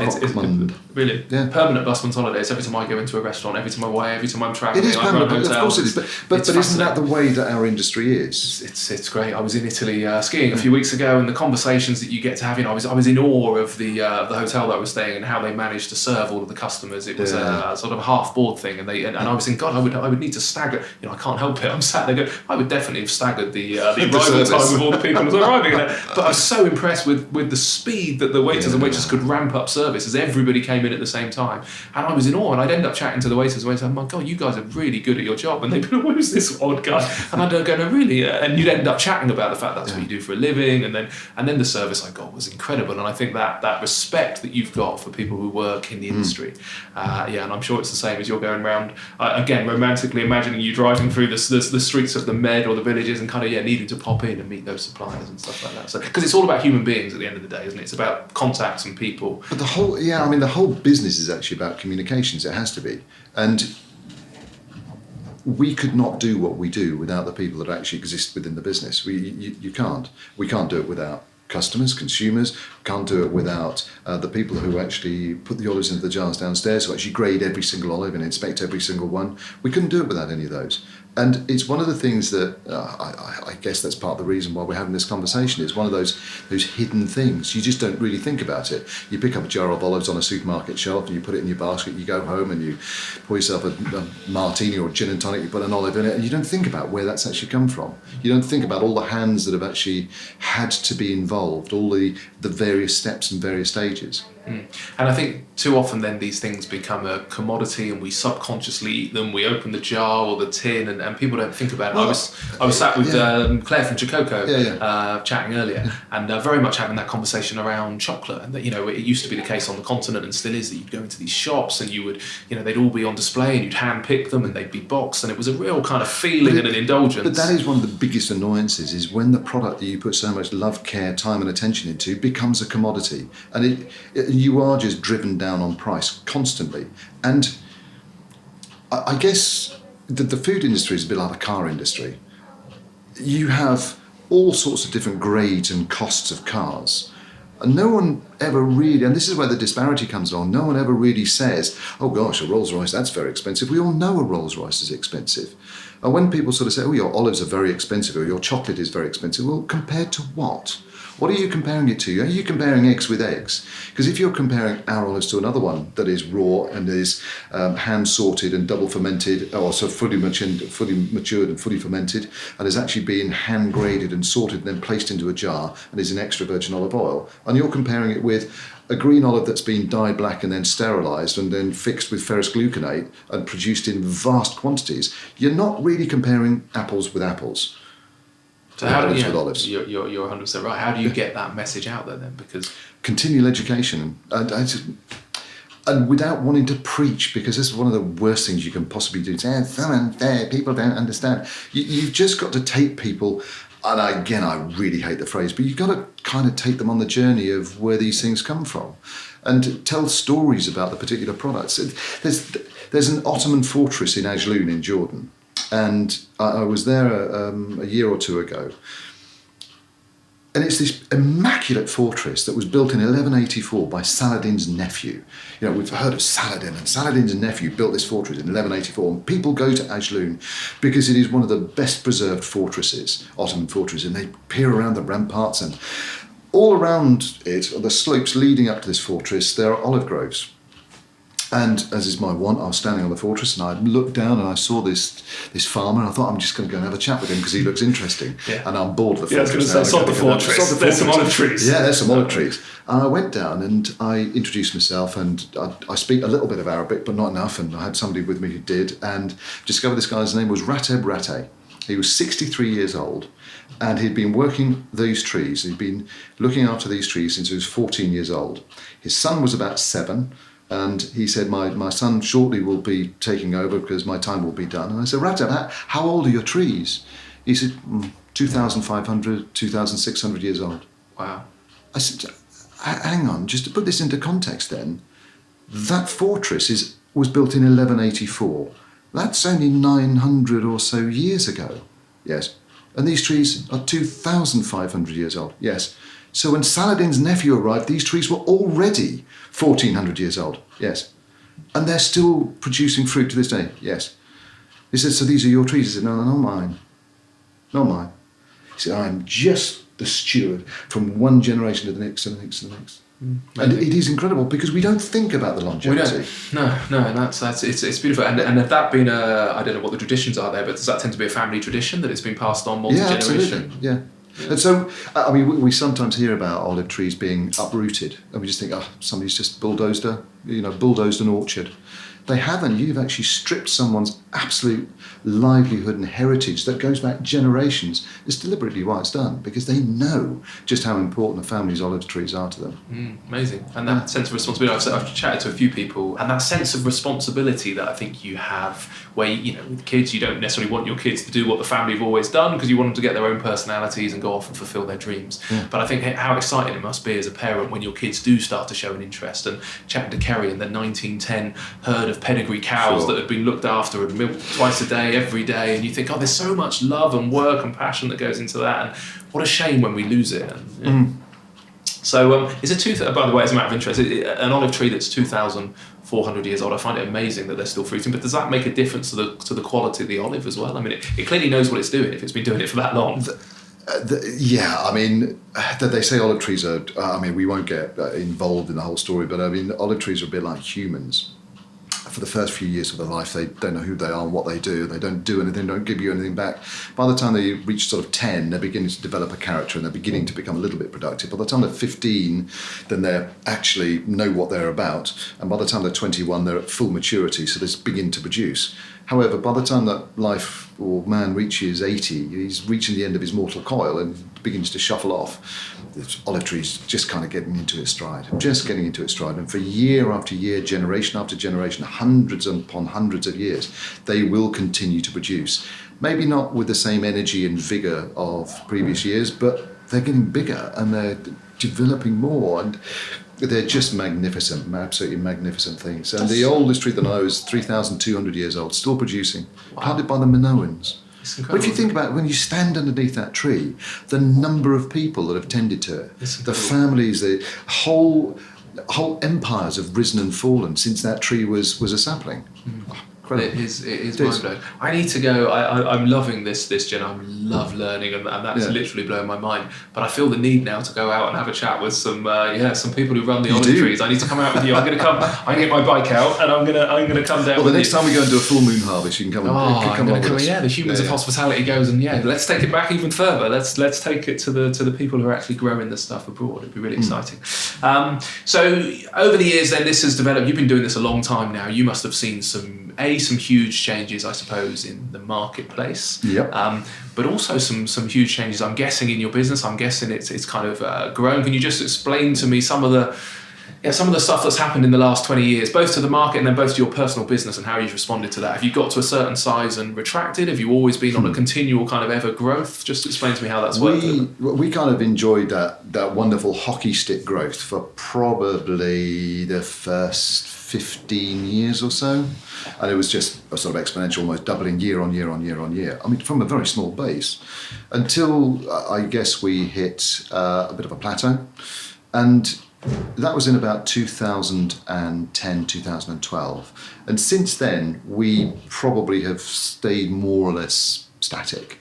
really permanent busman's holidays. Every time I go into a restaurant, every time I'm away, every time I'm travelling, it is permanent. Hotels, of course it is. But isn't that the way that our industry is? It's great. I was in Italy skiing a few weeks ago, and the conversations that you get to have, I was in awe of the hotel that I was staying in and how they managed to serve all of the customers. It was a sort of half board thing, and I was thinking, God, I would need to stagger. I can't help it. I'm sat there going, I would definitely have staggered the arrival time of all the people who were arriving there. But I was so impressed with the speed that the waiters and waitresses could ramp up service as everybody came in at the same time, and I was in awe. And I'd end up chatting to the waiters and waiters, oh my God, you guys are really good at your job. And they'd be like, who's this odd guy? And I'd go, no, really? And you'd end up chatting about the fact that's what you do for a living, and then the service I got was incredible. And I think that respect that you've got for people who work in the industry, and I'm sure it's the same as you're going around, again, romantically imagining you driving through the streets of the Med or the villages and kind of needing to pop in and meet those suppliers and stuff like that. So because it's all about human beings at the end of the day, isn't it? It's about contacts and people. But the whole business is actually about communications. It has to be. And we could not do what we do without the people that actually exist within the business. You can't. We can't do it without customers, consumers. Can't do it without the people who actually put the olives into the jars downstairs, who actually grade every single olive and inspect every single one. We couldn't do it without any of those. And it's one of the things that I guess that's part of the reason why we're having this conversation. It's one of those hidden things. You just don't really think about it. You pick up a jar of olives on a supermarket shelf and you put it in your basket. You go home and you pour yourself a martini or a gin and tonic. You put an olive in it, and you don't think about where that's actually come from. You don't think about all the hands that have actually had to be involved, all the various steps and various stages. And I think too often then these things become a commodity and we subconsciously eat them. We open the jar or the tin and people don't think about it. Well, I was sat with Claire from Chikoko chatting earlier and very much having that conversation around chocolate. And that, it used to be the case on the continent and still is that you'd go into these shops and you would, they'd all be on display and you'd hand pick them and they'd be boxed, and it was a real kind of feeling and an indulgence. But that is one of the biggest annoyances, is when the product that you put so much love, care, time and attention into becomes a commodity, and you are just driven down on price constantly. And I guess the food industry is a bit like the car industry. You have all sorts of different grades and costs of cars, and no one ever really, and this is where the disparity comes along, no one ever really says, oh gosh, a Rolls Royce, that's very expensive. We all know a Rolls Royce is expensive. And when people sort of say, oh, your olives are very expensive or your chocolate is very expensive, well, compared to what? What are you comparing it to? Are you comparing eggs with eggs? Because if you're comparing our olives to another one that is raw and is hand sorted and double fermented, or so fully matured and fully fermented, and is actually being hand graded and sorted and then placed into a jar and is in extra virgin olive oil, and you're comparing it with a green olive that's been dyed black and then sterilised and then fixed with ferrous gluconate and produced in vast quantities, you're not really comparing apples with apples. So how do you, olives. You're 100% right. How do you get that message out there then? Because continual education and without wanting to preach, because this is one of the worst things you can possibly do. Say, it's so unfair, people don't understand. You've just got to take people, and again, I really hate the phrase, but you've got to kind of take them on the journey of where these things come from and tell stories about the particular products. There's an Ottoman fortress in Ajloun in Jordan. And I was there a year or two ago. And it's this immaculate fortress that was built in 1184 by Saladin's nephew. We've heard of Saladin, and Saladin's nephew built this fortress in 1184. And people go to Ajloun because it is one of the best preserved fortresses, Ottoman fortresses, and they peer around the ramparts and all around it, the slopes leading up to this fortress, there are olive groves. And as is my wont, I was standing on the fortress and I looked down and I saw this farmer and I thought, I'm just going to go and have a chat with him because he looks interesting. And I'm bored of the fortress. I was going to say, sod the fortress. There's some olive trees. Yeah, there's some olive trees. And I went down and I introduced myself, and I speak a little bit of Arabic, but not enough. And I had somebody with me who did, and discovered this guy's name was Rateb Rateh. He was 63 years old. And he'd been working these trees. He'd been looking after these trees since he was 14 years old. His son was about 7. And he said, my son shortly will be taking over because my time will be done. And I said, Rateb, how old are your trees? He said, 2,500, 2,600 years old. Wow. I said, hang on, just to put this into context then, that fortress was built in 1184. That's only 900 or so years ago. Yes. And these trees are 2,500 years old. Yes. So when Saladin's nephew arrived, these trees were already 1,400 years old. Yes. And they're still producing fruit to this day. Yes. He said, so these are your trees? He said, no, not mine. Not mine. He said, I'm just the steward from one generation to the next, to the next, to the next. And it is incredible because we don't think about the longevity. We don't. No, and it's beautiful. And had that been I don't know what the traditions are there, but does that tend to be a family tradition that it's been passed on multi-generation? Absolutely. Yeah. And so, I mean, we sometimes hear about olive trees being uprooted, and we just think, somebody's just bulldozed an orchard. They haven't. You've actually stripped someone's absolute livelihood and heritage that goes back generations. It's deliberately why it's done, because they know just how important the family's olive trees are to them. Amazing. And that sense of responsibility, I've chatted to a few people, and that sense of responsibility that I think you have, where, with kids, you don't necessarily want your kids to do what the family have always done because you want them to get their own personalities and go off and fulfill their dreams. Yeah. But I think how exciting it must be as a parent when your kids do start to show an interest. And chatting to Kerry and the 1910 herd of pedigree cows that had been looked after and milked twice a day, every day, and you think, there's so much love and work and passion that goes into that, and what a shame when we lose it. So is by the way, as a matter of interest, an olive tree that's 2,400 years old, I find it amazing that they're still fruiting, but does that make a difference to the quality of the olive as well? I mean, it clearly knows what it's doing if it's been doing it for that long. I mean, they say olive trees are, we won't get involved in the whole story, but I mean, olive trees are a bit like humans. For the first few years of their life, they don't know who they are and what they do. They don't do anything, don't give you anything back. By the time they reach sort of 10, they're beginning to develop a character and they're beginning to become a little bit productive. By the time they're 15, then they actually know what they're about. And by the time they're 21, they're at full maturity, so they begin to produce. However, by the time that life or man reaches 80, he's reaching the end of his mortal coil and begins to shuffle off. The olive tree's just kind of getting into its stride. And for year after year, generation after generation, hundreds upon hundreds of years, they will continue to produce. Maybe not with the same energy and vigour of previous years, but they're getting bigger and they're developing more, and they're just magnificent, absolutely magnificent things. And the oldest tree that I know is 3,200 years old, still producing, planted by the Minoans. But if you think about it, when you stand underneath that tree, the number of people that have tended to it, the families, the whole empires have risen and fallen since that tree was a sapling. It is mind-blowing. I need to go. I'm loving this Jen. I love learning, and that's literally blowing my mind. But I feel the need now to go out and have a chat with some people who run the olive trees. I need to come out with you. I'm going to get my bike out, and I'm going to come down. Well, the next time we go and do a full moon harvest, you can come along with us. Yeah, the humans of hospitality goes, and let's take it back even further. Let's take it to the people who are actually growing this stuff abroad. It'd be really exciting. So over the years, then this has developed. You've been doing this a long time now. You must have seen some huge changes, I suppose, in the marketplace. Yep. But also some huge changes, I'm guessing, in your business. I'm guessing it's kind of grown. Can you just explain to me some of the stuff that's happened in the last 20 years, both to the market and then both to your personal business, and how you've responded to that? Have you got to a certain size and retracted? Have you always been on a continual kind of ever growth? Just explain to me how that's worked. We kind of enjoyed that wonderful hockey stick growth for probably the first 15 years or so, and it was just a sort of exponential, almost doubling year on year on year on year. I mean, from a very small base, until I guess we hit a bit of a plateau, and that was in about 2010, 2012, and since then we probably have stayed more or less static.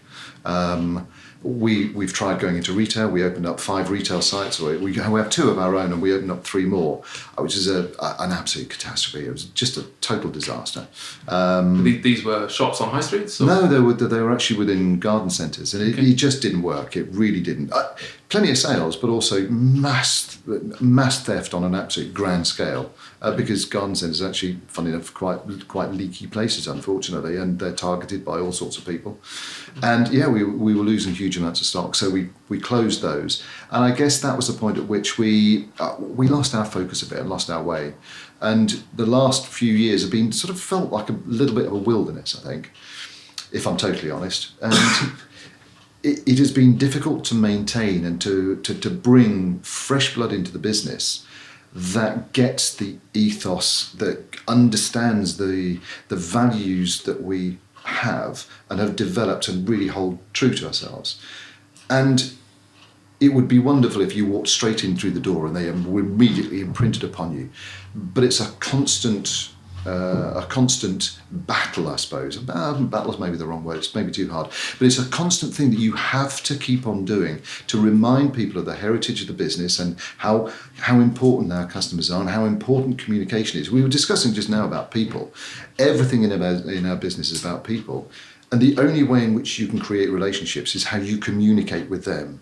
We've tried going into retail. We opened up 5 retail sites. We have 2 of our own, and we opened up 3 more, which is an absolute catastrophe. It was just a total disaster. These were shops on high streets? Or? No, they were actually within garden centres, and it just didn't work. It really didn't. Plenty of sales, but also mass theft on an absolute grand scale, because garden centres are actually, funny enough, quite leaky places, unfortunately, and they're targeted by all sorts of people. And yeah, we were losing huge amounts of stock, so we closed those. And I guess that was the point at which we lost our focus a bit and lost our way. And the last few years have been sort of felt like a little bit of a wilderness, I think, if I'm totally honest. And it has been difficult to maintain and to bring fresh blood into the business that gets the ethos, that understands the values that we have and have developed and really hold true to ourselves. And it would be wonderful if you walked straight in through the door and they were immediately imprinted upon you. But it's a constant battle, I suppose. Battle is maybe the wrong word, it's maybe too hard. But it's a constant thing that you have to keep on doing to remind people of the heritage of the business and how important our customers are and how important communication is. We were discussing just now about people. Everything in our business is about people. And the only way in which you can create relationships is how you communicate with them.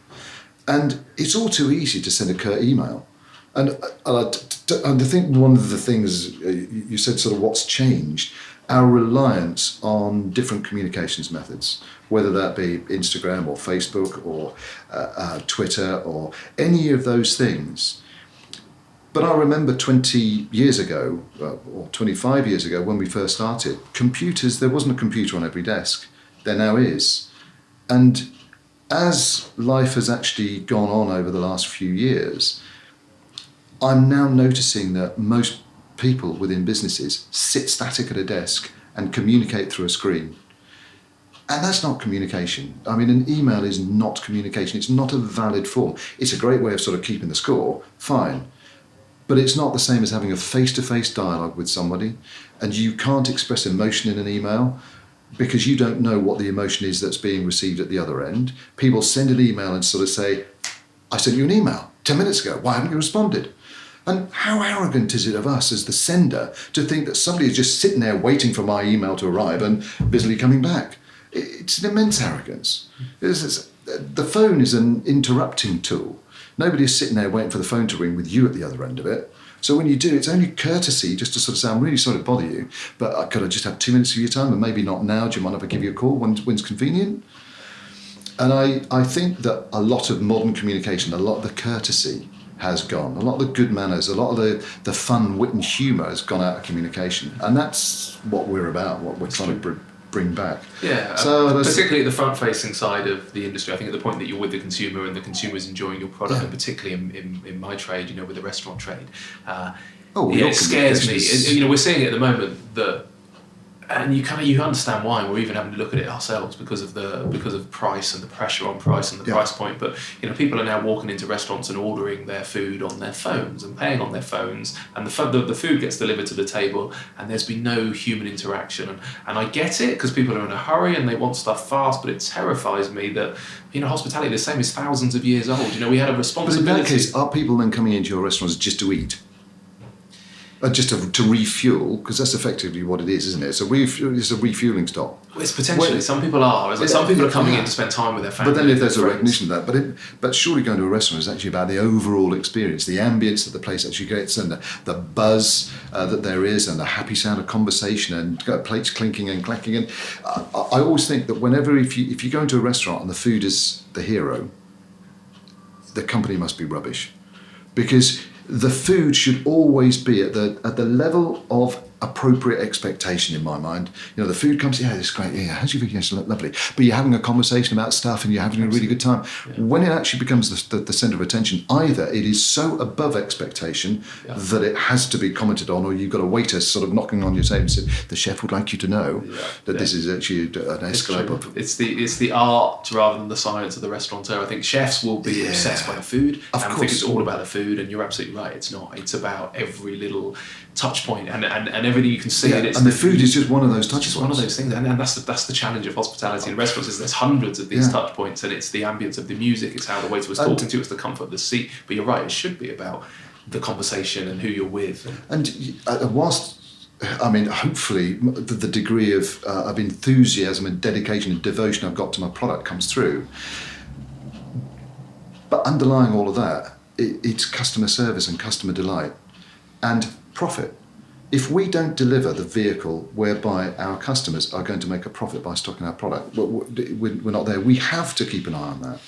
And it's all too easy to send a curt email. And I think one of the things you said, sort of what's changed, our reliance on different communications methods, whether that be Instagram or Facebook or Twitter or any of those things. But I remember 20 years ago, or 25 years ago, when we first started, computers, there wasn't a computer on every desk. There now is. And as life has actually gone on over the last few years, I'm now noticing that most people within businesses sit static at a desk and communicate through a screen. And that's not communication. I mean, an email is not communication. It's not a valid form. It's a great way of sort of keeping the score, fine. But it's not the same as having a face-to-face dialogue with somebody. And you can't express emotion in an email because you don't know what the emotion is that's being received at the other end. People send an email and sort of say, I sent you an email 10 minutes ago. Why haven't you responded? And how arrogant is it of us as the sender to think that somebody is just sitting there waiting for my email to arrive and busily coming back? It's an immense arrogance. The phone is an interrupting tool. Nobody is sitting there waiting for the phone to ring with you at the other end of it. So when you do, it's only courtesy just to sort of say, I'm really sorry to bother you, but could I just have 2 minutes of your time and maybe not now? Do you mind if I give you a call when's convenient? And I think that a lot of modern communication, a lot of the courtesy has gone. A lot of the good manners, a lot of the fun, wit and humour has gone out of communication. And that's what we're about, what we're trying to bring back. Yeah, so particularly at the front-facing side of the industry. I think at the point that you're with the consumer and the consumer's enjoying your product, and particularly in my trade, with the restaurant trade, it scares me. We're seeing it at the moment that, and you understand why, and we're even having to look at it ourselves because of price and the pressure on price and the price point. But people are now walking into restaurants and ordering their food on their phones and paying on their phones, and the food gets delivered to the table, and there's been no human interaction. And I get it because people are in a hurry and they want stuff fast, but it terrifies me that hospitality, the same, is thousands of years old. We had a responsibility. But in that case, are people then coming into your restaurants just to eat? Just to refuel, because that's effectively what it is, isn't it? It's a refueling stop. Well, it's potentially. Some people are. Some people are coming in to spend time with their family. But then if there's a recognition of that, but surely going to a restaurant is actually about the overall experience, the ambience that the place actually gets, and the buzz that there is, and the happy sound of conversation, and plates clinking and clacking. And I always think that whenever, if you go into a restaurant and the food is the hero, the company must be rubbish, because the food should always be at the level of appropriate expectation in my mind. The food comes, it's great, how's your food? Yes, lovely. But you're having a conversation about stuff and you're having a really good time. Yeah. When it actually becomes the centre of attention, either it is so above expectation that it has to be commented on, or you've got a waiter sort of knocking on your table and saying, the chef would like you to know that this is actually an escalope. It's the art rather than the science of the restaurateur. I think chefs will be obsessed by the food. Of course. I think it's all about the food, and you're absolutely right, it's not. It's about every little touch point, and and everything you can see. Yeah, and the food is just one of those touch points. It's one of those things, and that's the challenge of hospitality in restaurants. Is there's hundreds of these touch points, and it's the ambience of the music, it's how the waiter was talking to you, it's the comfort of the seat. But you're right, it should be about the conversation and who you're with. And whilst, I mean, hopefully the degree of enthusiasm and dedication and devotion I've got to my product comes through. But underlying all of that, it's customer service and customer delight and profit. If we don't deliver the vehicle whereby our customers are going to make a profit by stocking our product, we're not there. We have to keep an eye on that.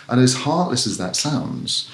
And as heartless as that sounds,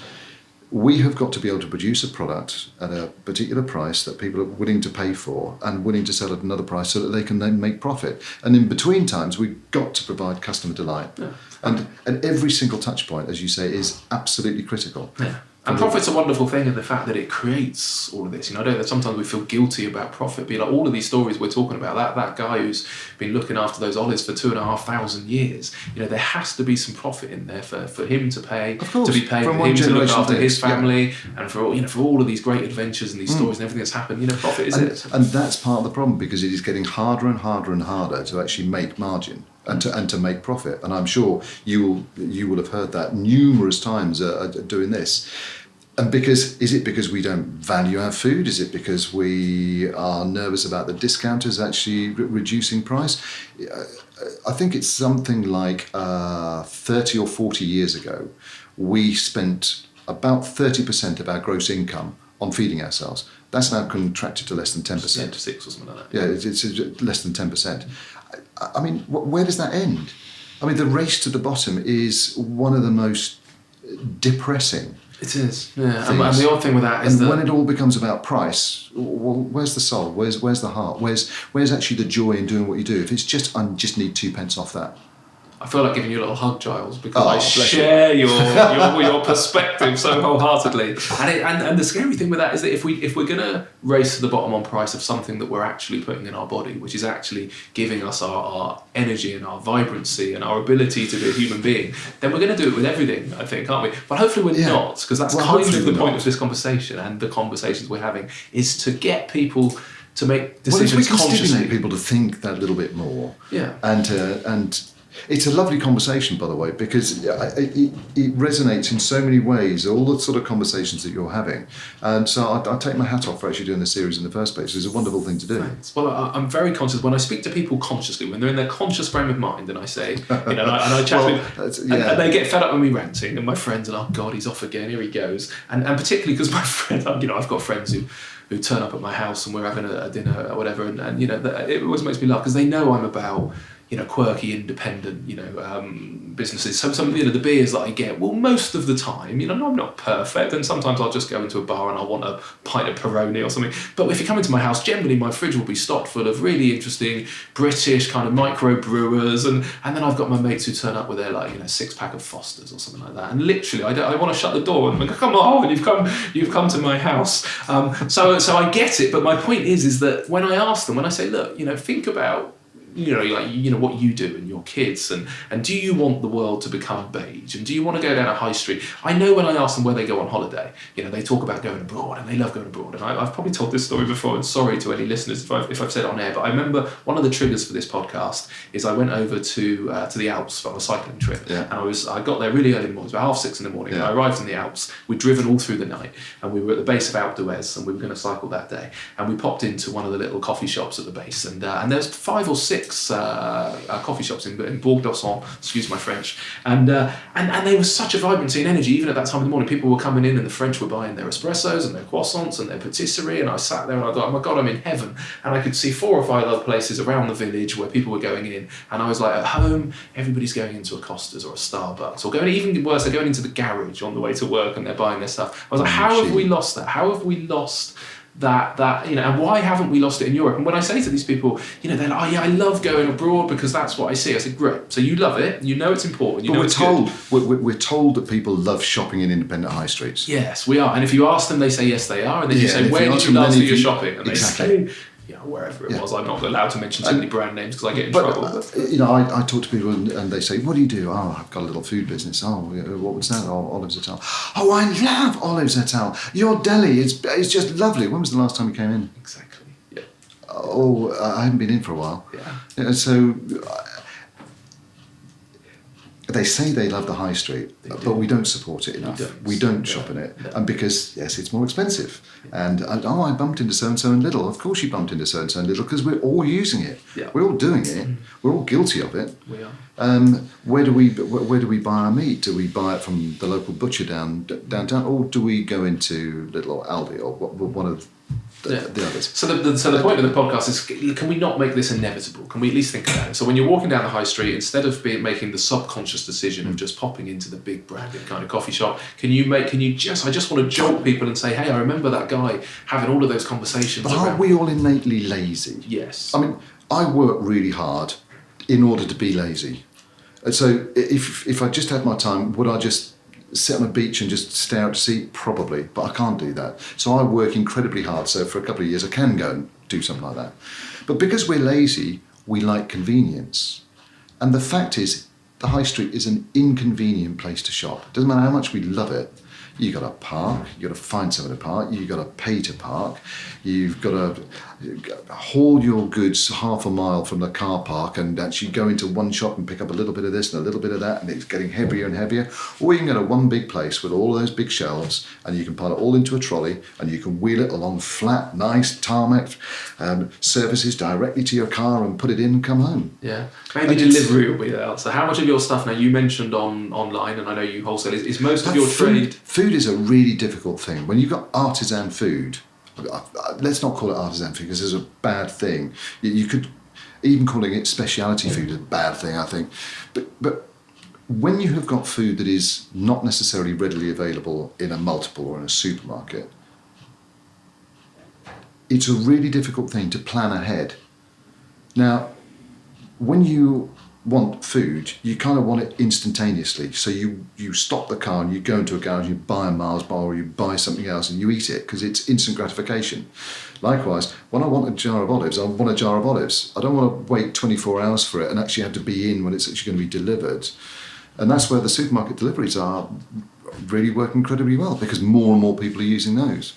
we have got to be able to produce a product at a particular price that people are willing to pay for and willing to sell at another price so that they can then make profit. And in between times, we've got to provide customer delight. Yeah. And every single touch point, as you say, is absolutely critical. Yeah. And profit's a wonderful thing in the fact that it creates all of this. You know, I know that sometimes we feel guilty about profit, but like all of these stories we're talking about, that guy who's been looking after those olives for 2,500 years, you know, there has to be some profit in there for him to pay, to be paid, for him to look after his family, and for all of these great adventures and these stories and everything that's happened. You know, profit is it. And that's part of the problem, because it is getting harder and harder and harder to actually make margin. And to make profit, and I'm sure you will have heard that numerous times doing this. And is it because we don't value our food? Is it because we are nervous about the discounters actually reducing price? I think it's something like 30 or 40 years ago, we spent about 30% of our gross income on feeding ourselves. That's now contracted to less than 10%. 10 to 6 or something like that. Yeah, it's less than 10%. I mean, where does that end? I mean, the race to the bottom is one of the most depressing. It is, yeah. And the odd thing with that is that when it all becomes about price, well, where's the soul? Where's the heart? Where's actually the joy in doing what you do? If it's just, I just need 2 pence off that. I feel like giving you a little hug, Giles, because I share your perspective so wholeheartedly. And the scary thing with that is that if we're going to race to the bottom on price of something that we're actually putting in our body, which is actually giving us our energy and our vibrancy and our ability to be a human being, then we're going to do it with everything, I think, aren't we? But hopefully we're not, because that's kind of the point of this conversation and the conversations we're having, is to get people to make decisions consciously. Well, if we can stimulate people to think that little bit more, and it's a lovely conversation, by the way, because it resonates in so many ways, all the sort of conversations that you're having. And so I take my hat off for actually doing this series in the first place. It's a wonderful thing to do. Thanks. Well, I'm very conscious. When I speak to people consciously, when they're in their conscious frame of mind, and I say, you know, and I chat with them, and they get fed up with me ranting, and my friends, and oh God, he's off again, here he goes. And particularly because my friends, you know, I've got friends who turn up at my house and we're having a dinner or whatever, and you know, it always makes me laugh because they know I'm about, you know, quirky, independent, you know, businesses. So some, you know, the beers that I get, well, most of the time, you know, I'm not perfect, and sometimes I'll just go into a bar and I'll want a pint of Peroni or something. But if you come into my house, generally my fridge will be stocked full of really interesting British kind of micro brewers, and then I've got my mates who turn up with their, like, you know, 6-pack of Fosters or something like that. And literally, I want to shut the door and go, come on, you've come to my house. So I get it, but my point is that when I ask them, when I say, look, you know, think about, you know, like, you know, what you do and your kids, and do you want the world to become beige, and do you want to go down a high street? I know when I ask them where they go on holiday, you know, they talk about going abroad, and they love going abroad, and I've probably told this story before, and sorry to any listeners if I've said it on air, but I remember one of the triggers for this podcast is I went over to the Alps on a cycling trip, and I got there really early in the morning, it was about 6:30 in the morning, and I arrived in the Alps. We'd driven all through the night, and we were at the base of Alpe d'Huez, and we were going to cycle that day, and we popped into one of the little coffee shops at the base, and there's 5 or 6 coffee shops in Bourg d'Ossonne, excuse my French, and there was such a vibrancy and energy even at that time of the morning. People were coming in, and the French were buying their espressos and their croissants and their patisserie, and I sat there and I thought, oh my God, I'm in heaven. And I could see 4 or 5 other places around the village where people were going in, and I was like, at home everybody's going into a Costa's or a Starbucks, or going, even worse, they're going into the garage on the way to work and they're buying their stuff. I was like, how have we lost that? How have we lost that, you know, and why haven't we lost it in Europe? And when I say to these people, you know, they're like, oh yeah, I love going abroad because that's what I see. I said, great. So you love it, you know it's important, you know it's good. We're told that people love shopping in independent high streets. Yes, we are. And if you ask them, they say yes, they are. And then you say, where did you last do your shopping? And they say, you know, wherever it was. I'm not allowed to mention too many brand names because I get in trouble. You know, I talk to people and they say, what do you do? Oh, I've got a little food business. Oh, what was that? Oh, Olives et al. Oh, I love Olives et al. Your deli is just lovely. When was the last time you came in? Exactly. Yeah. I haven't been in for a while. Yeah. So they say they love the high street, but we don't support it enough. We don't shop in it. No. And because, yes, it's more expensive. And, I bumped into so-and-so in Lidl. Of course you bumped into so-and-so in Lidl, because we're all using it. Yeah. We're all doing it. We're all guilty of it. We are. Where do we buy our meat? Do we buy it from the local butcher downtown, or do we go into Lidl or Aldi or one of the others? So the point of the podcast is, can we not make this inevitable? Can we at least think about it? So when you're walking down the high street, instead of making the subconscious decision of just popping into the big branded kind of coffee shop, I just want to jolt people and say, hey, I remember that guy having all of those conversations. But aren't we all innately lazy? Yes. I mean, I work really hard in order to be lazy. And so if I just had my time, would I just sit on a beach and just stare out to sea? Probably, but I can't do that. So I work incredibly hard. So for a couple of years, I can go and do something like that. But because we're lazy, we like convenience. And the fact is, the high street is an inconvenient place to shop. It doesn't matter how much we love it. You've got to park, you've got to find somewhere to park, you've got to pay to park, you've got to haul your goods half a mile from the car park and actually go into one shop and pick up a little bit of this and a little bit of that, and it's getting heavier and heavier. Or you can go to one big place with all those big shelves and you can pile it all into a trolley and you can wheel it along flat, nice tarmac surfaces directly to your car and put it in and come home. Yeah, maybe delivery will be there. So how much of your stuff now, you mentioned online, and I know you wholesale, is most of your trade... Food is a really difficult thing. When you've got artisan food, let's not call it artisan food because it's a bad thing. You could, even calling it speciality food is a bad thing, I think. But when you have got food that is not necessarily readily available in a multiple or in a supermarket, it's a really difficult thing to plan ahead. Now, when you want food, you kind of want it instantaneously. So you stop the car and you go into a garage, you buy a Mars bar or you buy something else and you eat it because it's instant gratification. Likewise, when I want a jar of olives, I want a jar of olives. I don't want to wait 24 hours for it and actually have to be in when it's actually going to be delivered. And that's where the supermarket deliveries are really working incredibly well because more and more people are using those.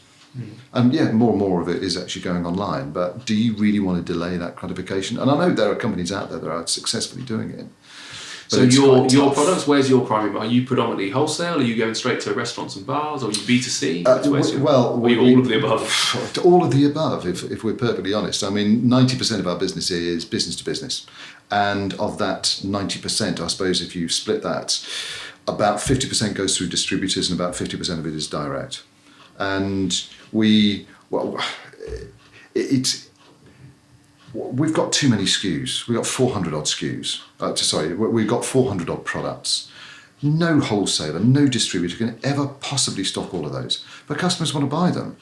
And more and more of it is actually going online, but do you really want to delay that gratification? And I know there are companies out there that are successfully doing it. So your products, where's your primary? Are you predominantly wholesale? Are you going straight to restaurants and bars? Or are you B2C? Or all of the above? All of the above, if we're perfectly honest. I mean, 90% of our business is business to business. And of that 90%, I suppose if you split that, about 50% goes through distributors and about 50% of it is direct. And we've got too many SKUs. We've got 400 odd SKUs. We've got 400 odd products. No wholesaler, no distributor can ever possibly stock all of those. But customers want to buy them.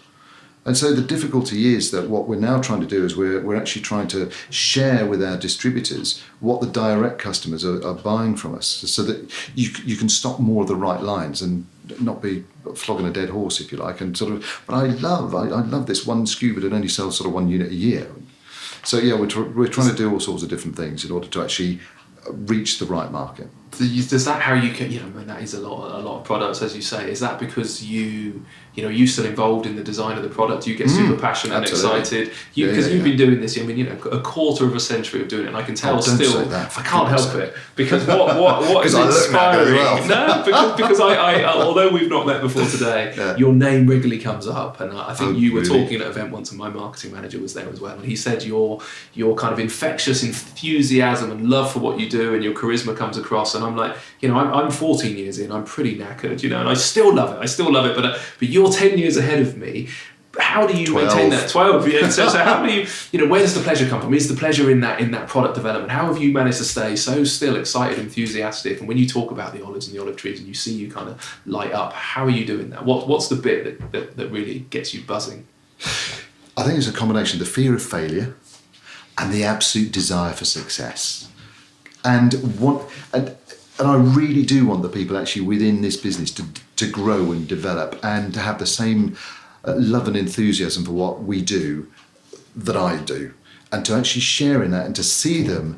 And so the difficulty is that what we're now trying to do is we're actually trying to share with our distributors what the direct customers are buying from us so that you can stock more of the right lines and not be flogging a dead horse, if you like. And but I love this one SKU, but it only sells sort of 1 unit a year. So yeah, we're trying to do all sorts of different things in order to actually reach the right market. Does that how you can, that is a lot of products, as you say. Is that because you're still involved in the design of the product? You get super passionate and excited because you've been doing this. I mean, a quarter of a century of doing it, and I can tell still. I can't help it because what is inspiring? Well. No, because I although we've not met before today, your name regularly comes up, and I think you were talking at an event once, and my marketing manager was there as well, and he said your kind of infectious enthusiasm and love for what you do, and your charisma comes across, and I'm like, I'm 14 years in, I'm pretty knackered, and I still love it, but you're 10 years ahead of me. How do you 12. Maintain that? 12, yeah. So how do you, where does the pleasure come from? Is the pleasure in that product development? How have you managed to stay so still excited, enthusiastic? And when you talk about the olives and the olive trees and you see you kind of light up, how are you doing that? What's the bit that really gets you buzzing? I think it's a combination of the fear of failure and the absolute desire for success. And I really do want the people actually within this business to grow and develop and to have the same love and enthusiasm for what we do that I do, and to actually share in that and to see them.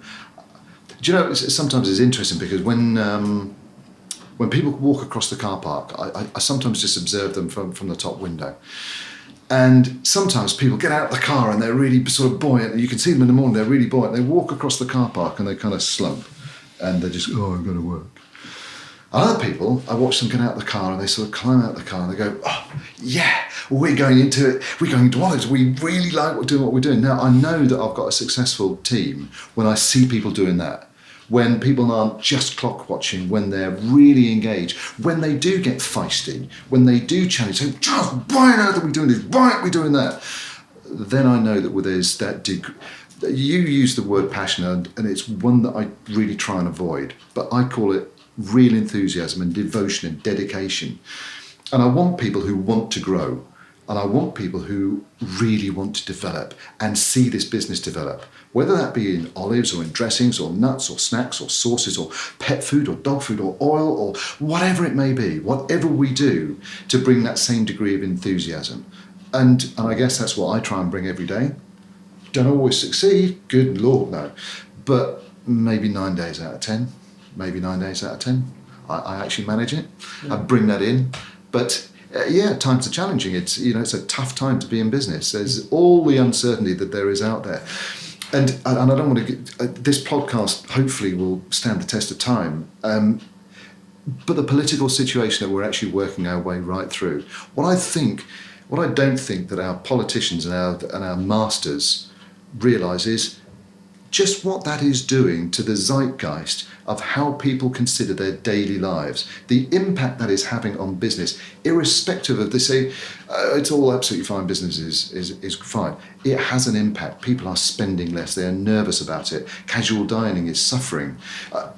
Do you know, sometimes it's interesting because when people walk across the car park, I sometimes just observe them from the top window. And sometimes people get out of the car and they're really sort of buoyant. You can see them in the morning, they're really buoyant. They walk across the car park and they kind of slump. And they just, oh, I've got to work. Other people, I watch them get out of the car and they sort of climb out of the car and they go, oh, yeah, we're going into it. We're going into Olives. We really like doing what we're doing. Now, I know that I've got a successful team when I see people doing that. When people aren't just clock watching, when they're really engaged, when they do get feisty, when they do challenge, say, Giles, why on earth are we doing this? Why aren't we doing that? Then I know that there's that you use the word passion, and it's one that I really try and avoid, but I call it real enthusiasm and devotion and dedication. And I want people who want to grow, and I want people who really want to develop and see this business develop, whether that be in olives or in dressings or nuts or snacks or sauces or pet food or dog food or oil or whatever it may be, whatever we do to bring that same degree of enthusiasm. And I guess that's what I try and bring every day. Don't always succeed, good Lord, no. But maybe 9 days out of 10, maybe 9 days out of 10, I actually manage it. I bring that in. But times are challenging. It's a tough time to be in business. There's all the uncertainty that there is out there. And I don't want to get, this podcast hopefully will stand the test of time. But the political situation that we're actually working our way right through, what I don't think that our politicians and our masters realise is just what that is doing to the zeitgeist of how people consider their daily lives, the impact that is having on business, irrespective of, they say, it's all absolutely fine, business is fine. It has an impact. People are spending less. They are nervous about it. Casual dining is suffering.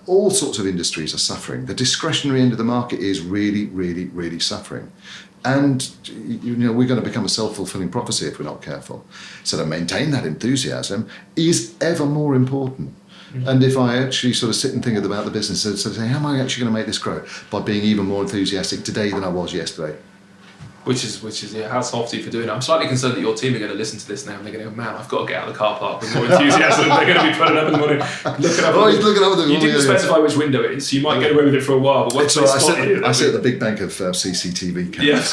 All sorts of industries are suffering. The discretionary end of the market is really, really, really suffering. And we're going to become a self-fulfilling prophecy if we're not careful. So to maintain that enthusiasm is ever more important. Mm-hmm. And if I actually sort of sit and think about the business and say, how am I actually going to make this grow? By being even more enthusiastic today than I was yesterday. Which is hats off to you for doing it. I'm slightly concerned that your team are going to listen to this now and they're going to go, man, I've got to get out of the car park with more enthusiasm. They're going to be putting up in the morning, looking up. He's looking up at the You didn't specify which window it is, so you might get away with it for a while. But once I sit at the big bank of CCTV cameras,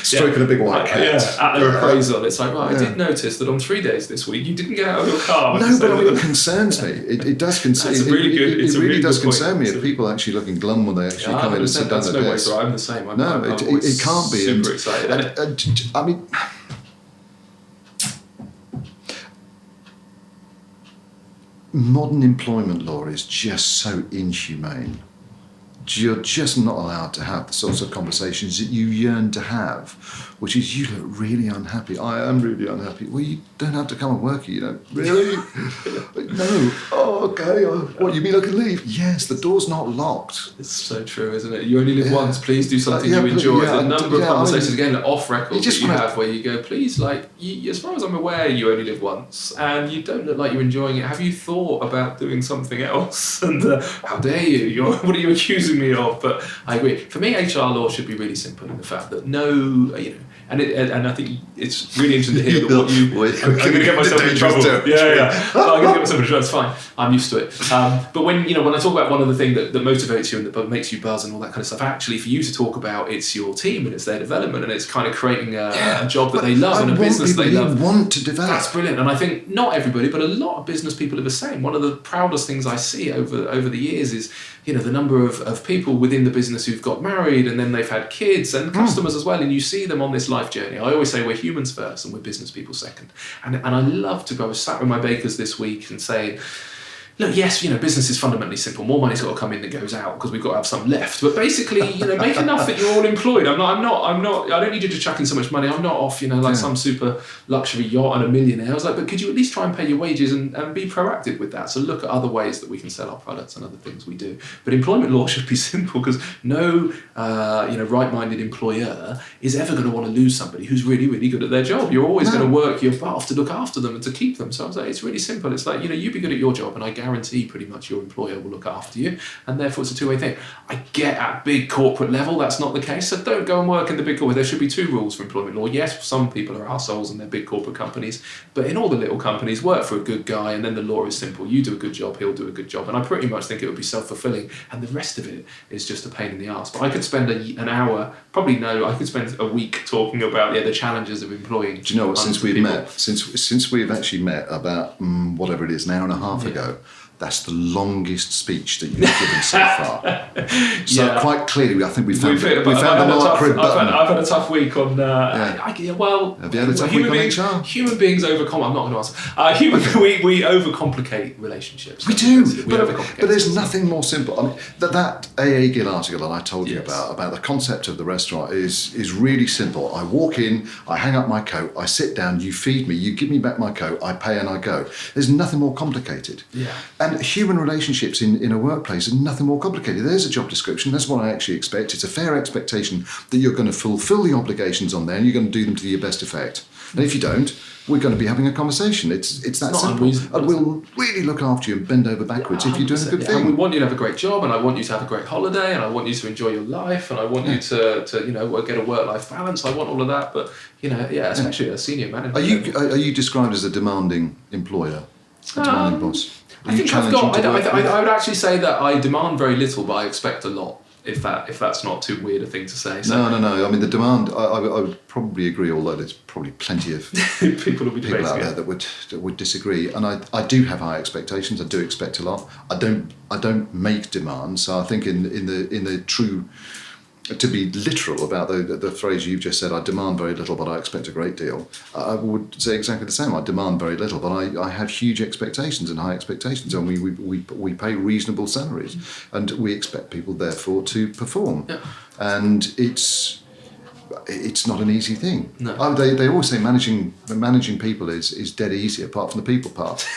stroking a big white cat. At their appraisal, it's like, I did notice that on 3 days this week you didn't get out of your car. No, but it concerns me. It does concern me. It really does concern me if people actually looking glum when they actually come in and sit down at their desk. I'm the same. No, it can't be. Super excited. I mean, modern employment law is just so inhumane. You're just not allowed to have the sorts of conversations that you yearn to have, which is, you look really unhappy. I am really unhappy. Well, you don't have to come and work here, you know. Really? No. Oh, okay. What, you mean I can leave? Yes, the door's not locked. It's so true, isn't it? You only live once. Please do something you enjoy. There's a number of conversations, again, off record that you have where you go, please, as far as I'm aware, you only live once and you don't look like you're enjoying it. Have you thought about doing something else? And how dare you? What are you accusing me of? But I agree. For me, HR law should be really simple in the fact that and I think it's really interesting to hear that what you. I'm going to get myself in trouble. Yeah. Well, I'm going to get myself in trouble. It's fine. I'm used to it. But when I talk about one of the things that motivates you and that makes you buzz and all that kind of stuff, actually for you to talk about, it's your team and it's their development and it's kind of creating a job that they love and a business they love. Want to develop. That's brilliant. And I think not everybody, but a lot of business people are the same. One of the proudest things I see over the years is the number of people within the business who've got married and then they've had kids and customers as well, and you see them on this life journey. I always say we're humans first and we're business people second. And I love to go. I was sat with my bakers this week and saying, look, yes, business is fundamentally simple. More money's got to come in than goes out because we've got to have some left. But basically, make enough that you're all employed. I'm not. I don't need you to chuck in so much money. I'm not off, some super luxury yacht and a millionaire. I was like, but could you at least try and pay your wages and be proactive with that? So look at other ways that we can sell our products and other things we do. But employment law should be simple because no, right-minded employer is ever going to want to lose somebody who's really, really good at their job. You're always going to work your butt off to look after them and to keep them. So I was like, it's really simple. It's like, you be good at your job, and I guarantee guarantee pretty much your employer will look after you, and therefore it's a two-way thing. I get at big corporate level that's not the case, so don't go and work in the big corporate. There should be two rules for employment law. Yes, some people are arseholes and they're big corporate companies, but in all the little companies, work for a good guy, and then the law is simple. You do a good job, he'll do a good job, and I pretty much think it would be self-fulfilling, and the rest of it is just a pain in the arse. But I could spend an hour, I could spend a week talking about the challenges of employing. Do you know what? Since we've actually met about whatever it is, an hour and a half ago, that's the longest speech that you've given so far. So quite clearly, I think we found the mark button. I've had a tough week on. Have you had a tough week on HR? Human beings overcome. I'm not going to answer. We overcomplicate relationships. We do, but there's nothing more simple. I mean, that A.A. Gill article that I told you about the concept of the restaurant is really simple. I walk in, I hang up my coat, I sit down, you feed me, you give me back my coat, I pay and I go. There's nothing more complicated. Yeah. And human relationships in a workplace are nothing more complicated. There's a job description. That's what I actually expect. It's a fair expectation that you're going to fulfill the obligations on there and you're going to do them to your best effect. And if you don't, we're going to be having a conversation. It's that simple. And we'll really look after you and bend over backwards if you're doing a good thing. And we want you to have a great job, and I want you to have a great holiday, and I want you to enjoy your life, and I want you to get a work-life balance. I want all of that, but especially a senior manager. Are you described as a demanding employer, a demanding boss? I think I would actually say that I demand very little, but I expect a lot. If that's not too weird a thing to say. So. No. I mean, the demand. I would probably agree, although there's probably plenty of people out there that would disagree. And I do have high expectations. I do expect a lot. I don't make demands. So I think in the true. To be literal about the phrase you've just said, I demand very little, but I expect a great deal. I would say exactly the same. I demand very little, but I have huge expectations and high expectations, and we pay reasonable salaries, and we expect people therefore to perform. Yeah. And it's not an easy thing. No. They always say managing people is dead easy, apart from the people part.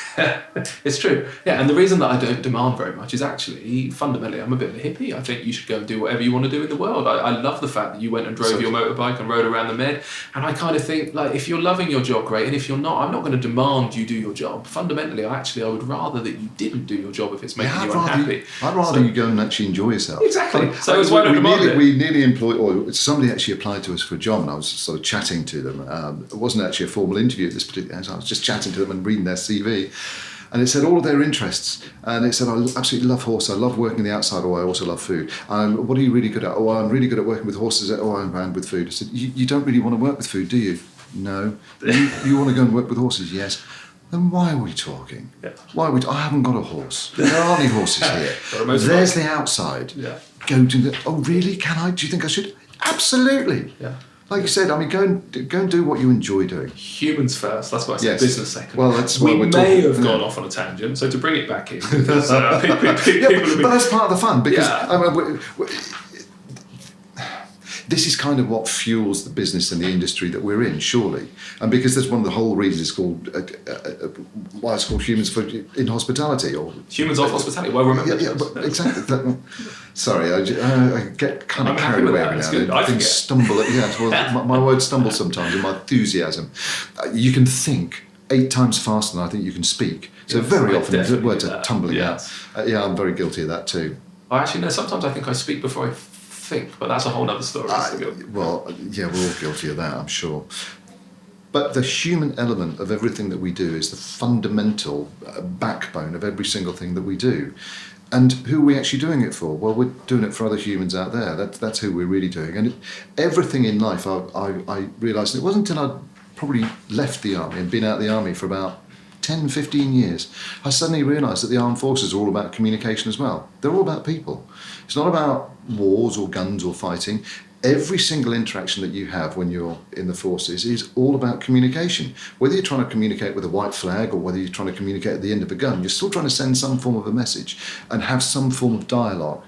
It's true. Yeah, and the reason that I don't demand very much is actually, fundamentally, I'm a bit of a hippie. I think you should go and do whatever you want to do in the world. I love the fact that you went and drove your motorbike and rode around the Med, and I kind of think, like, if you're loving your job, great, and if you're not, I'm not going to demand you do your job. Fundamentally, I would rather that you didn't do your job if it's making you unhappy. I'd rather you go and actually enjoy yourself. Exactly. So it's why don't demand it. We nearly employed, or somebody actually applied to us for a job, and I was sort of chatting to them. It wasn't actually a formal interview at this particular time. I was just chatting to them and reading their CV. And it said all of their interests. And it said, I absolutely love horses. I love working the outside, or I also love food. What are you really good at? Oh, I'm really good at working with horses. Oh, I'm bad with food. I said, you don't really want to work with food, do you? No. You want to go and work with horses? Yes. Then why are we talking? Yeah. I haven't got a horse. There aren't any horses here. There's the outside. Yeah. Go to oh, really? Can I? Do you think I should? Absolutely. Yeah. Like you said, I mean, go and do what you enjoy doing. Humans first. That's what I said. Yes. Business second. Well, that's what we may have gone off on a tangent. So to bring it back in, because, but that's part of the fun, because this is kind of what fuels the business and the industry that we're in, surely. And because that's one of the whole reasons it's called why it's called Humans in Hospitality, or Humans of Hospitality. Well remembered. Yeah, but exactly. Sorry, I get kind of carried away every now. Things stumble. My words stumble sometimes in my enthusiasm. You can think 8 times faster than I think you can speak. So very often the words are tumbling out. I'm very guilty of that too. Actually, no. Sometimes I think I speak before I think, but that's a whole other story. We're all guilty of that, I'm sure. But the human element of everything that we do is the fundamental backbone of every single thing that we do. And who are we actually doing it for? Well, we're doing it for other humans out there. That's who we're really doing. And everything in life, I realised, it wasn't until I probably left the army and been out of the army for about 10, 15 years, I suddenly realised that the armed forces are all about communication as well. They're all about people. It's not about wars or guns or fighting. Every single interaction that you have when you're in the forces is all about communication. Whether you're trying to communicate with a white flag or whether you're trying to communicate at the end of a gun, you're still trying to send some form of a message and have some form of dialogue.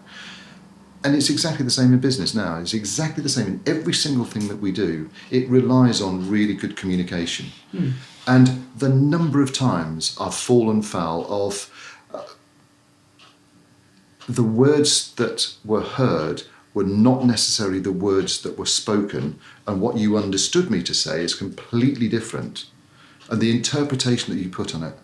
And it's exactly the same in business now. It's exactly the same in every single thing that we do. It relies on really good communication. And the number of times I've fallen foul of the words that were heard were not necessarily the words that were spoken, and what you understood me to say is completely different. And the interpretation that you put on it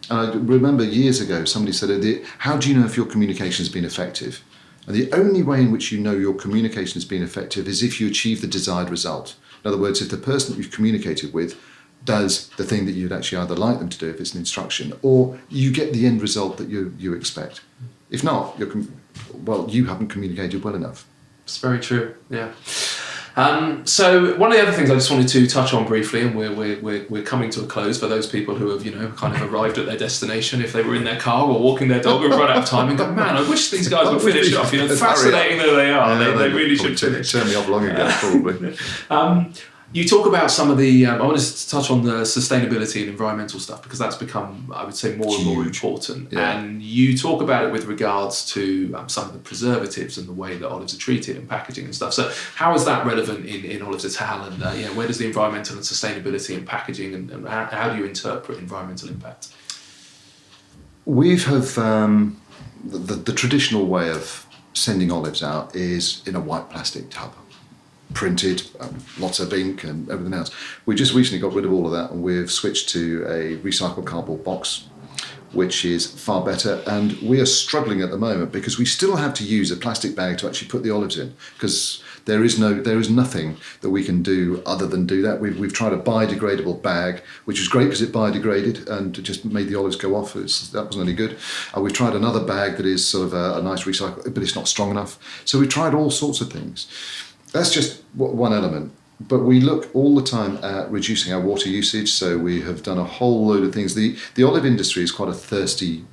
And I remember years ago somebody said, how do you know if your communication has been effective? And the only way in which you know your communication has been effective is if you achieve the desired result. In other words, if the person that you've communicated with does the thing that you'd actually either like them to do if it's an instruction, or you get the end result that you expect. If not, you haven't communicated well enough. It's very true, yeah. So one of the other things I just wanted to touch on briefly, and we're coming to a close for those people who have kind of arrived at their destination, if they were in their car or walking their dog, or run out of time and go, man, I wish these guys would finish off. Fascinating though they are, they really should finish. Turn me off long ago, probably. You talk about some of the, I want to touch on the sustainability and environmental stuff, because that's become, I would say, more and more important. Yeah. And you talk about it with regards to some of the preservatives and the way that olives are treated and packaging and stuff. So how is that relevant in Olives Vital? And where does the environmental and sustainability and packaging, and how do you interpret environmental impact? We have, the traditional way of sending olives out is in a white plastic tub. Printed, lots of ink and everything else. We just recently got rid of all of that, and we've switched to a recycled cardboard box, which is far better. And we are struggling at the moment because we still have to use a plastic bag to actually put the olives in, because there is nothing that we can do other than do that. We've tried a biodegradable bag, which was great because it biodegraded and it just made the olives go off. That wasn't any good. We've tried another bag that is sort of a nice recycle, but it's not strong enough. So we've tried all sorts of things. That's just one element, but we look all the time at reducing our water usage. So we have done a whole load of things. The olive industry is quite a thirsty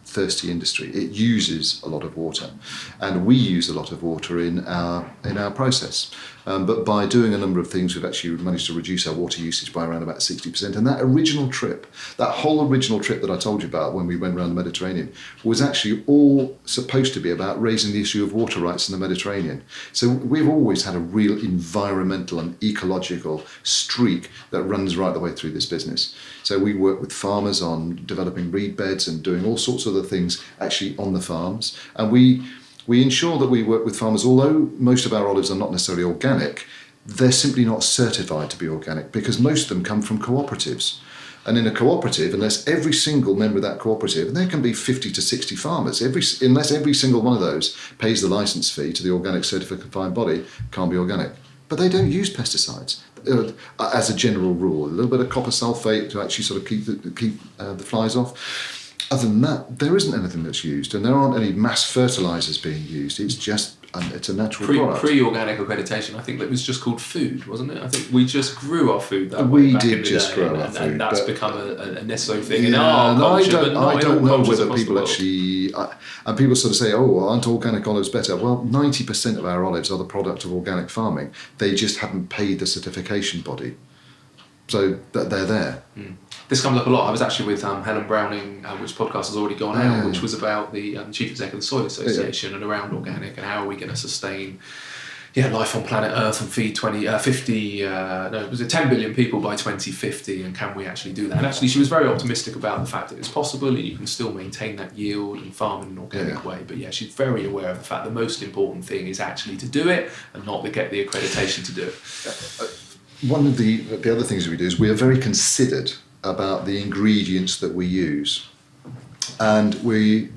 industry. It uses a lot of water, and we use a lot of water in our process. But by doing a number of things, we've actually managed to reduce our water usage by around about 60%. And that whole original trip that I told you about when we went around the Mediterranean, was actually all supposed to be about raising the issue of water rights in the Mediterranean. So we've always had a real environmental and ecological streak that runs right the way through this business. So we work with farmers on developing reed beds and doing all sorts of other things actually on the farms. And we ensure that we work with farmers, although most of our olives are not necessarily organic, they're simply not certified to be organic, because most of them come from cooperatives. And in a cooperative, unless every single member of that cooperative, and there can be 50 to 60 farmers, unless every single one of those pays the license fee to the organic certifying body, can't be organic. But they don't use pesticides as a general rule. A little bit of copper sulfate to actually sort of keep the flies off. Other than that, there isn't anything that's used, and there aren't any mass fertilisers being used. It's just it's a natural product. Pre-organic accreditation, I think that was just called food, wasn't it? I think we just grew our food that way. We back did in the just day, grow our food, and that's become a necessary thing in Yeah, our culture. I don't know whether people people actually, and people sort of say, oh, well, aren't organic olives better? Well, 90% of our olives are the product of organic farming. They just haven't paid the certification body, so they're there. Mm. This comes up a lot. I was actually with Helen Browning, which podcast has already gone out, which was about the Chief Executive of the Soil Association and around organic, and how are we going to sustain life on planet Earth and feed 10 billion people by 2050, and can we actually do that? And actually she was very optimistic about the fact that it's possible and you can still maintain that yield and farm in an organic way. But she's very aware of the fact the most important thing is actually to do it and not to get the accreditation to do it. One of the other things we do is we are very considered about the ingredients that we use, and we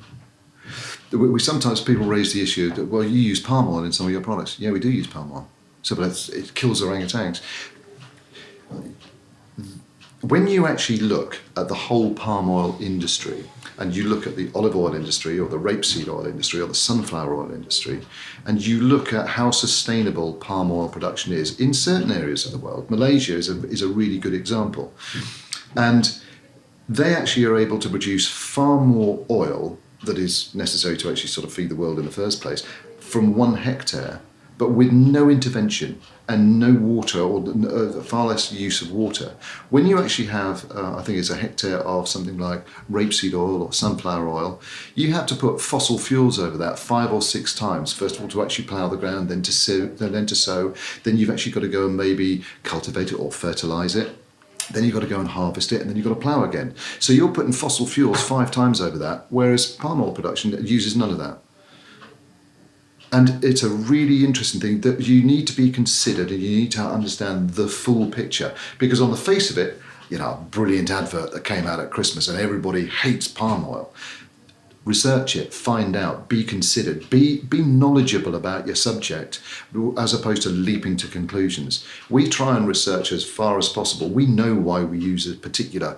sometimes people raise the issue that, well, you use palm oil in some of your products. Yeah, we do use palm oil, but it kills orangutans. When you actually look at the whole palm oil industry, and you look at the olive oil industry or the rapeseed oil industry or the sunflower oil industry, and you look at how sustainable palm oil production is in certain areas of the world, Malaysia is a really good example. And they actually are able to produce far more oil that is necessary to actually sort of feed the world in the first place from 1 hectare, but with no intervention and no water, or far less use of water. When you actually have, I think it's a hectare of something like rapeseed oil or sunflower oil, you have to put fossil fuels over that 5 or 6 times. First of all, to actually plough the ground, then to sow, then you've actually got to go and maybe cultivate it or fertilise it. Then you've got to go and harvest it, and then you've got to plough again. So you're putting fossil fuels 5 times over that, whereas palm oil production uses none of that. And it's a really interesting thing that you need to be considered, and you need to understand the full picture. Because on the face of it, a brilliant advert that came out at Christmas and everybody hates palm oil. Research it, find out, be considered, be knowledgeable about your subject, as opposed to leaping to conclusions. We try and research as far as possible. We know why we use a particular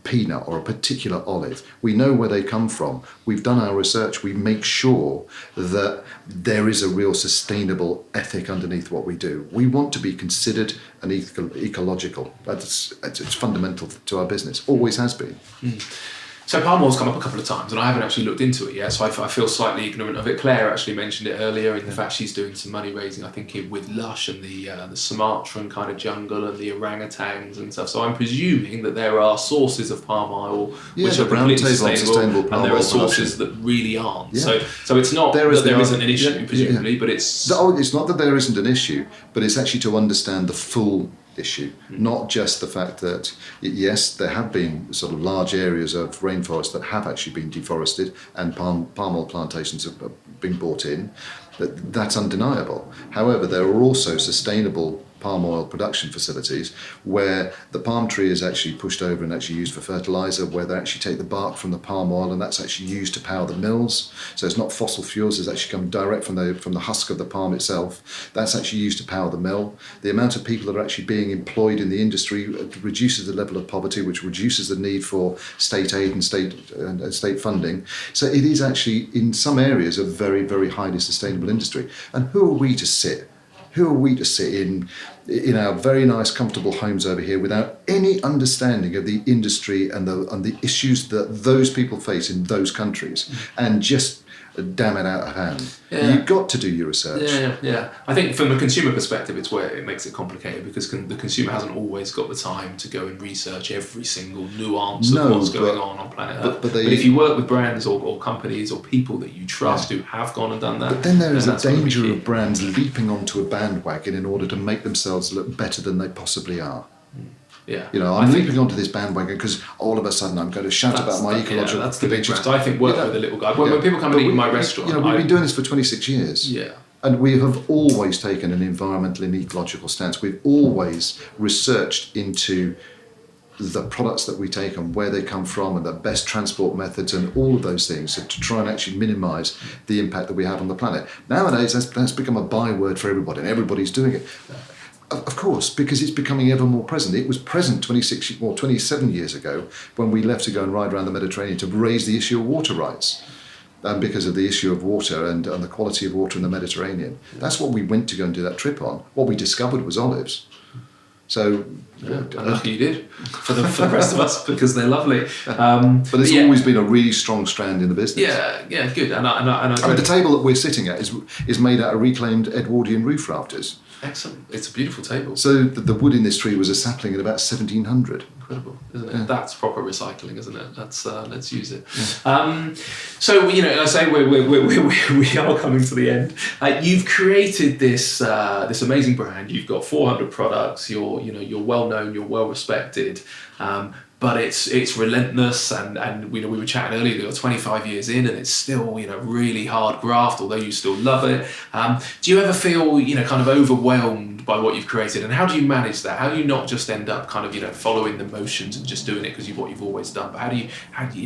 peanut or a particular olive. We know where they come from. We've done our research. We make sure that there is a real sustainable ethic underneath what we do. We want to be considered and ecological. It's fundamental to our business, always has been. So palm oil's come up a couple of times, and I haven't actually looked into it yet, so I feel slightly ignorant of it. Claire actually mentioned it earlier in the fact she's doing some money raising, I think, with Lush and the Sumatran kind of jungle and the orangutans and stuff. So I'm presuming that there are sources of palm oil which are completely sustainable and there are sources that really aren't. So it's not that there isn't an issue, presumably, but it's... It's not that there isn't an issue, but it's actually to understand the full issue, not just the fact that yes, there have been sort of large areas of rainforest that have actually been deforested and palm oil plantations have been brought in. That's undeniable. However, there are also sustainable palm oil production facilities where the palm tree is actually pushed over and actually used for fertilizer, where they actually take the bark from the palm oil and that's actually used to power the mills. So it's not fossil fuels, it's actually come direct from the husk of the palm itself. That's actually used to power the mill. The amount of people that are actually being employed in the industry reduces the level of poverty, which reduces the need for state aid and state funding. So it is actually, in some areas, a very, very highly sustainable industry. And who are we to sit in our very nice, comfortable homes over here without any understanding of the industry and the issues that those people face in those countries, and just damn it out of hand? You've got to do your research. Yeah. I think from a consumer perspective, it's where it makes it complicated, because the consumer hasn't always got the time to go and research every single nuance of what's going on planet Earth. But if you work with brands or companies or people that you trust who have gone and done that, but then there is a danger of brands leaping onto a bandwagon in order to make themselves look better than they possibly are. Yeah, I'm leaping onto this bandwagon because all of a sudden I'm going to shout about my ecological that's the big brand. I think work with a little guy. When people come and eat in my restaurant, we've been doing this for 26 years. Yeah. And we have always taken an environmental and ecological stance. We've always researched into the products that we take and where they come from and the best transport methods and all of those things to try and actually minimise the impact that we have on the planet. Nowadays, that's become a byword for everybody, and everybody's doing it. Of course, because it's becoming ever more present. It was present 27 years ago when we left to go and ride around the Mediterranean to raise the issue of water rights. Because of the issue of water and the quality of water in the Mediterranean. That's what we went to go and do that trip on. What we discovered was olives. So, I'm lucky you did for the rest of us, because they're lovely. But it's always been a really strong strand in the business. Yeah, good. And I mean, the table that we're sitting at is made out of reclaimed Edwardian roof rafters. Excellent. It's a beautiful table. So the wood in this tree was a sapling in about 1700. Incredible, isn't it? Yeah. That's proper recycling, isn't it? Let's use it. Yeah. So I say we are coming to the end. You've created this amazing brand. You've got 400 products. You're well known. You're well respected. But it's relentless, and we were chatting earlier. You're 25 years in, and it's still really hard graft. Although you still love it, do you ever feel kind of overwhelmed by what you've created? And how do you manage that? How do you not just end up kind of following the motions and just doing it because what you've always done? But how do you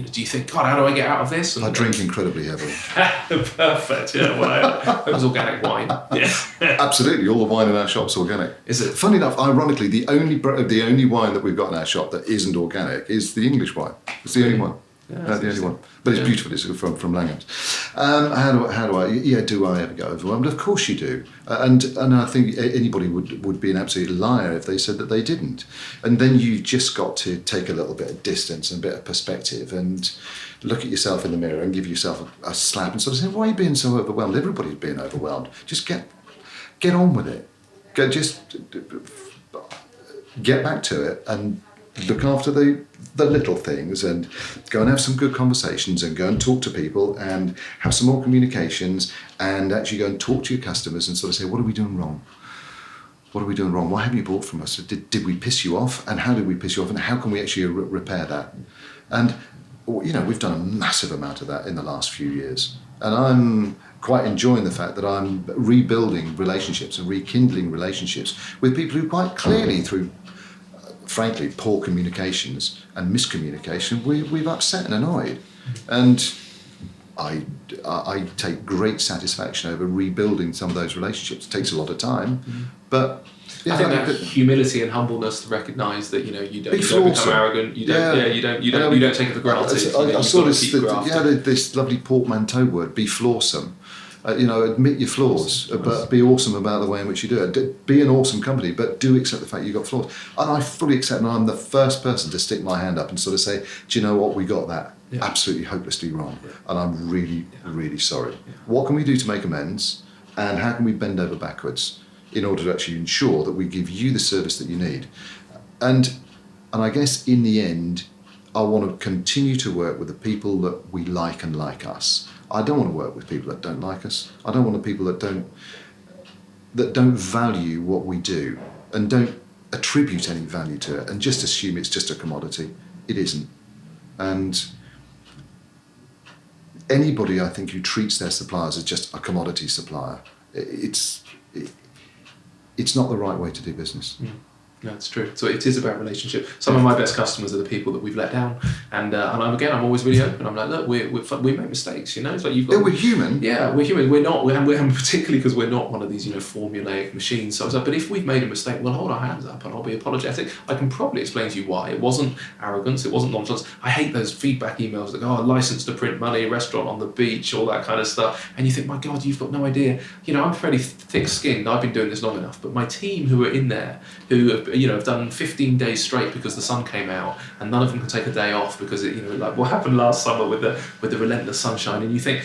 do you think, God, how do I get out of this? I drink incredibly heavily. Perfect. Yeah, well, it was organic wine. Yeah, absolutely. All the wine in our shop's organic. Is it? Funny enough, ironically, the only wine that we've got in our shop that isn't organic is the English wine. It's the only one. Yeah, the only one. But it's beautiful. It's from Langham's. Do I ever get overwhelmed? Of course you do. And I think anybody would be an absolute liar if they said that they didn't. And then you've just got to take a little bit of distance and a bit of perspective and look at yourself in the mirror and give yourself a slap and sort of say, why are you being so overwhelmed? Everybody's being overwhelmed. Just get on with it. Get back to it and look after the little things, and go and have some good conversations, and go and talk to people and have some more communications, and actually go and talk to your customers and sort of say, what are we doing wrong? What are we doing wrong? Why have you bought from us? Did we piss you off? And how did we piss you off? And how can we actually repair that? And we've done a massive amount of that in the last few years. And I'm quite enjoying the fact that I'm rebuilding relationships and rekindling relationships with people who quite clearly, frankly, poor communications and miscommunication, we've upset and annoyed. And I take great satisfaction over rebuilding some of those relationships. It takes a lot of time, but yeah, I think that humility and humbleness to recognise that you don't become arrogant. You don't take it for granted. I saw this lovely portmanteau word, be flawsome. Admit your flaws, but be awesome about the way in which you do it. Be an awesome company, but do accept the fact you've got flaws. And I fully accept, and I'm the first person to stick my hand up and sort of say, do you know what, we got that absolutely hopelessly wrong. Yeah. And I'm really, really sorry. Yeah. What can we do to make amends? And how can we bend over backwards in order to actually ensure that we give you the service that you need? And I guess in the end, I want to continue to work with the people that we like and like us. I don't want to work with people that don't like us. I don't want the people that don't value what we do and don't attribute any value to it and just assume it's just a commodity. It isn't. And anybody, I think, who treats their suppliers as just a commodity supplier, it's not the right way to do business. No, it's true. So it is about relationship. Some of my best customers are the people that we've let down, and I'm always really open. I'm like, look, we make mistakes. It's like you've got. Yeah, we're human. Yeah, we're human. We're not. We're particularly because we're not one of these formulaic machines. So I was like, but if we've made a mistake, we'll hold our hands up and I'll be apologetic. I can probably explain to you why. It wasn't arrogance. It wasn't nonchalance. I hate those feedback emails that go, license to print money, restaurant on the beach, all that kind of stuff. And you think, my God, you've got no idea. I'm fairly thick-skinned. I've been doing this long enough, but my team who are in there, who have done 15 days straight because the sun came out, and none of them can take a day off because like what happened last summer with the relentless sunshine. And you think,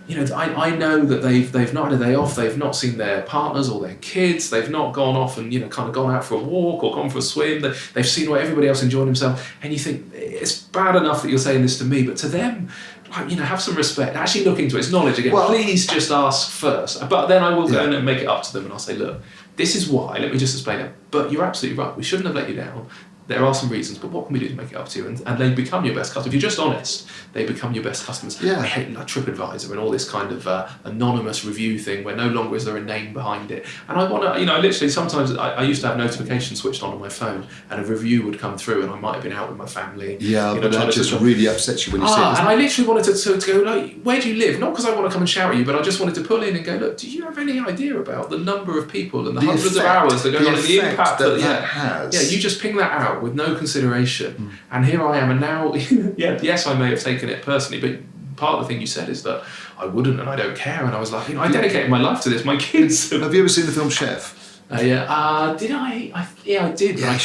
I know that they've not had a day off. They've not seen their partners or their kids. They've not gone off and kind of gone out for a walk or gone for a swim. They've seen everybody else enjoying themselves. And you think it's bad enough that you're saying this to me, but to them, have some respect. Actually look into it. It's knowledge again. Please just ask first. But then I will go and make it up to them, and I'll say, look, this is why. Let me just explain it. But you're absolutely right. We shouldn't have let you down. There are some reasons, but what can we do to make it up to you? And they become your best customer. If you're just honest, they become your best customers. Yeah. I hate like TripAdvisor and all this kind of anonymous review thing where no longer is there a name behind it. And I want to, literally sometimes I used to have notifications switched on my phone and a review would come through and I might have been out with my family. Yeah, but that just really upsets you when you see it. And I literally wanted to go, like, where do you live? Not because I want to come and shout at you, but I just wanted to pull in and go, look, do you have any idea about the number of people and the hundreds of hours that go on and the impact that has? Yeah, you just ping that out with no consideration. And here I am, and now, yes, I may have taken it personally, but part of the thing you said is that I wouldn't and I don't care. And I was like, I dedicated my life to this. My kids. Have you ever seen the film Chef? Yeah. Did I? I did. Yeah, you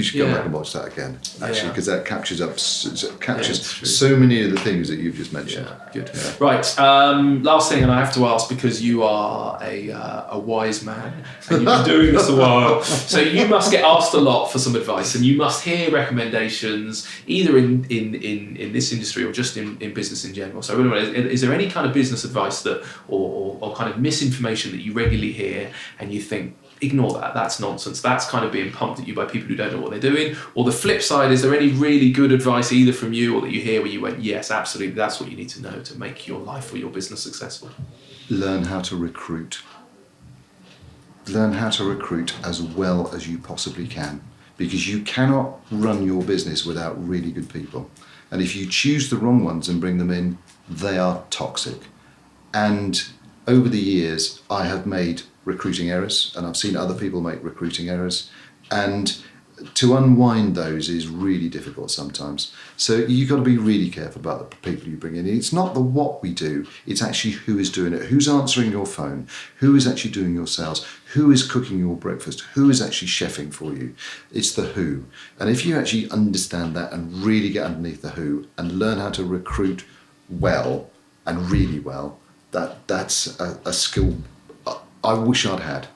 should go back and watch that again, actually, because that captures so many of the things that you've just mentioned. Yeah, good. Yeah. Right. Last thing, and I have to ask because you are a wise man and you've been doing this a while, so you must get asked a lot for some advice, and you must hear recommendations either in this industry or just in business in general. So, is there any kind of business advice that or kind of misinformation that you regularly hear and you think, ignore that, that's nonsense, that's kind of being pumped at you by people who don't know what they're doing? Or the flip side, is there any really good advice either from you or that you hear where you went, yes, absolutely, that's what you need to know to make your life or your business successful? Learn how to recruit. Learn how to recruit as well as you possibly can, because you cannot run your business without really good people. And if you choose the wrong ones and bring them in, they are toxic. And over the years, I have made recruiting errors, and I've seen other people make recruiting errors, and to unwind those is really difficult sometimes. So you've got to be really careful about the people you bring in. It's not the what we do, it's actually who is doing it, who's answering your phone, who is actually doing your sales, who is cooking your breakfast, who is actually chefing for you. It's the who. And if you actually understand that and really get underneath the who and learn how to recruit well and really well, that's a skill I wish I'd had.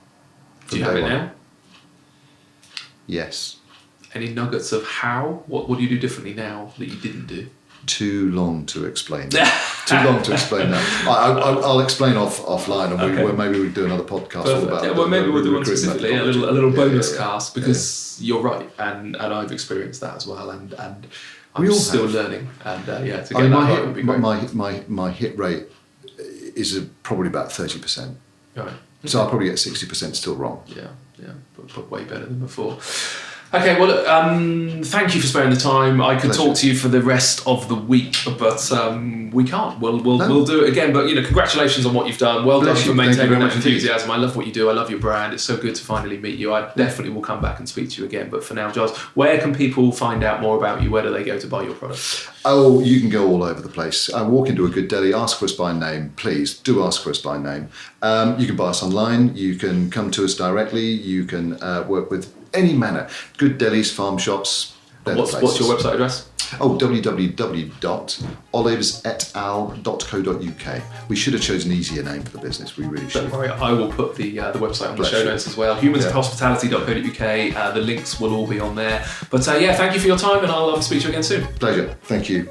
Do you have it now? Yes. Any nuggets of how? What do you do differently now that you didn't do? Too long to explain that. Too long to explain that. I'll explain offline, and maybe we do another podcast all about it. Well, maybe we'll do one specifically, a little bonus cast, because you're right, and I've experienced that as well, and I'm still learning, and to get that right would be great. My hit rate is probably about 30%. Right. So I'll probably get 60% still wrong. Yeah, but way better than before. Okay, well, look, thank you for sparing the time. I could Pleasure. talk to you for the rest of the week, but we can't. We'll do it again. But congratulations on what you've done. Well done Bless for you. Thank you maintaining very that much indeed. enthusiasm. I love what you do. I love your brand. It's so good to finally meet you. I definitely will come back and speak to you again. But for now, Giles, where can people find out more about you? Where do they go to buy your products? Oh, you can go all over the place. Walk into a good deli, ask for us by name. Please do ask for us by name. You can buy us online. You can come to us directly. You can work with any manner. Good delis, farm shops. What's your website address? Oh, www.olivesetal.co.uk. We should have chosen an easier name for the business. We really should. Don't worry, I will put the website on the Bless show you. notes as well. humansofhospitality.co.uk. The links will all be on there. But thank you for your time, and I'll speak to you again soon. Pleasure. Thank you.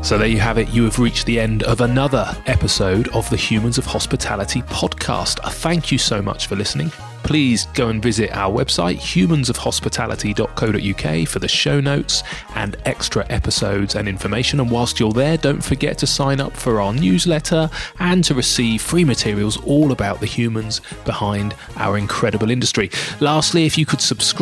So there you have it. You have reached the end of another episode of the Humans of Hospitality podcast. Thank you so much for listening. Please go and visit our website, humansofhospitality.co.uk, for the show notes and extra episodes and information. And whilst you're there, don't forget to sign up for our newsletter and to receive free materials all about the humans behind our incredible industry. Lastly, if you could subscribe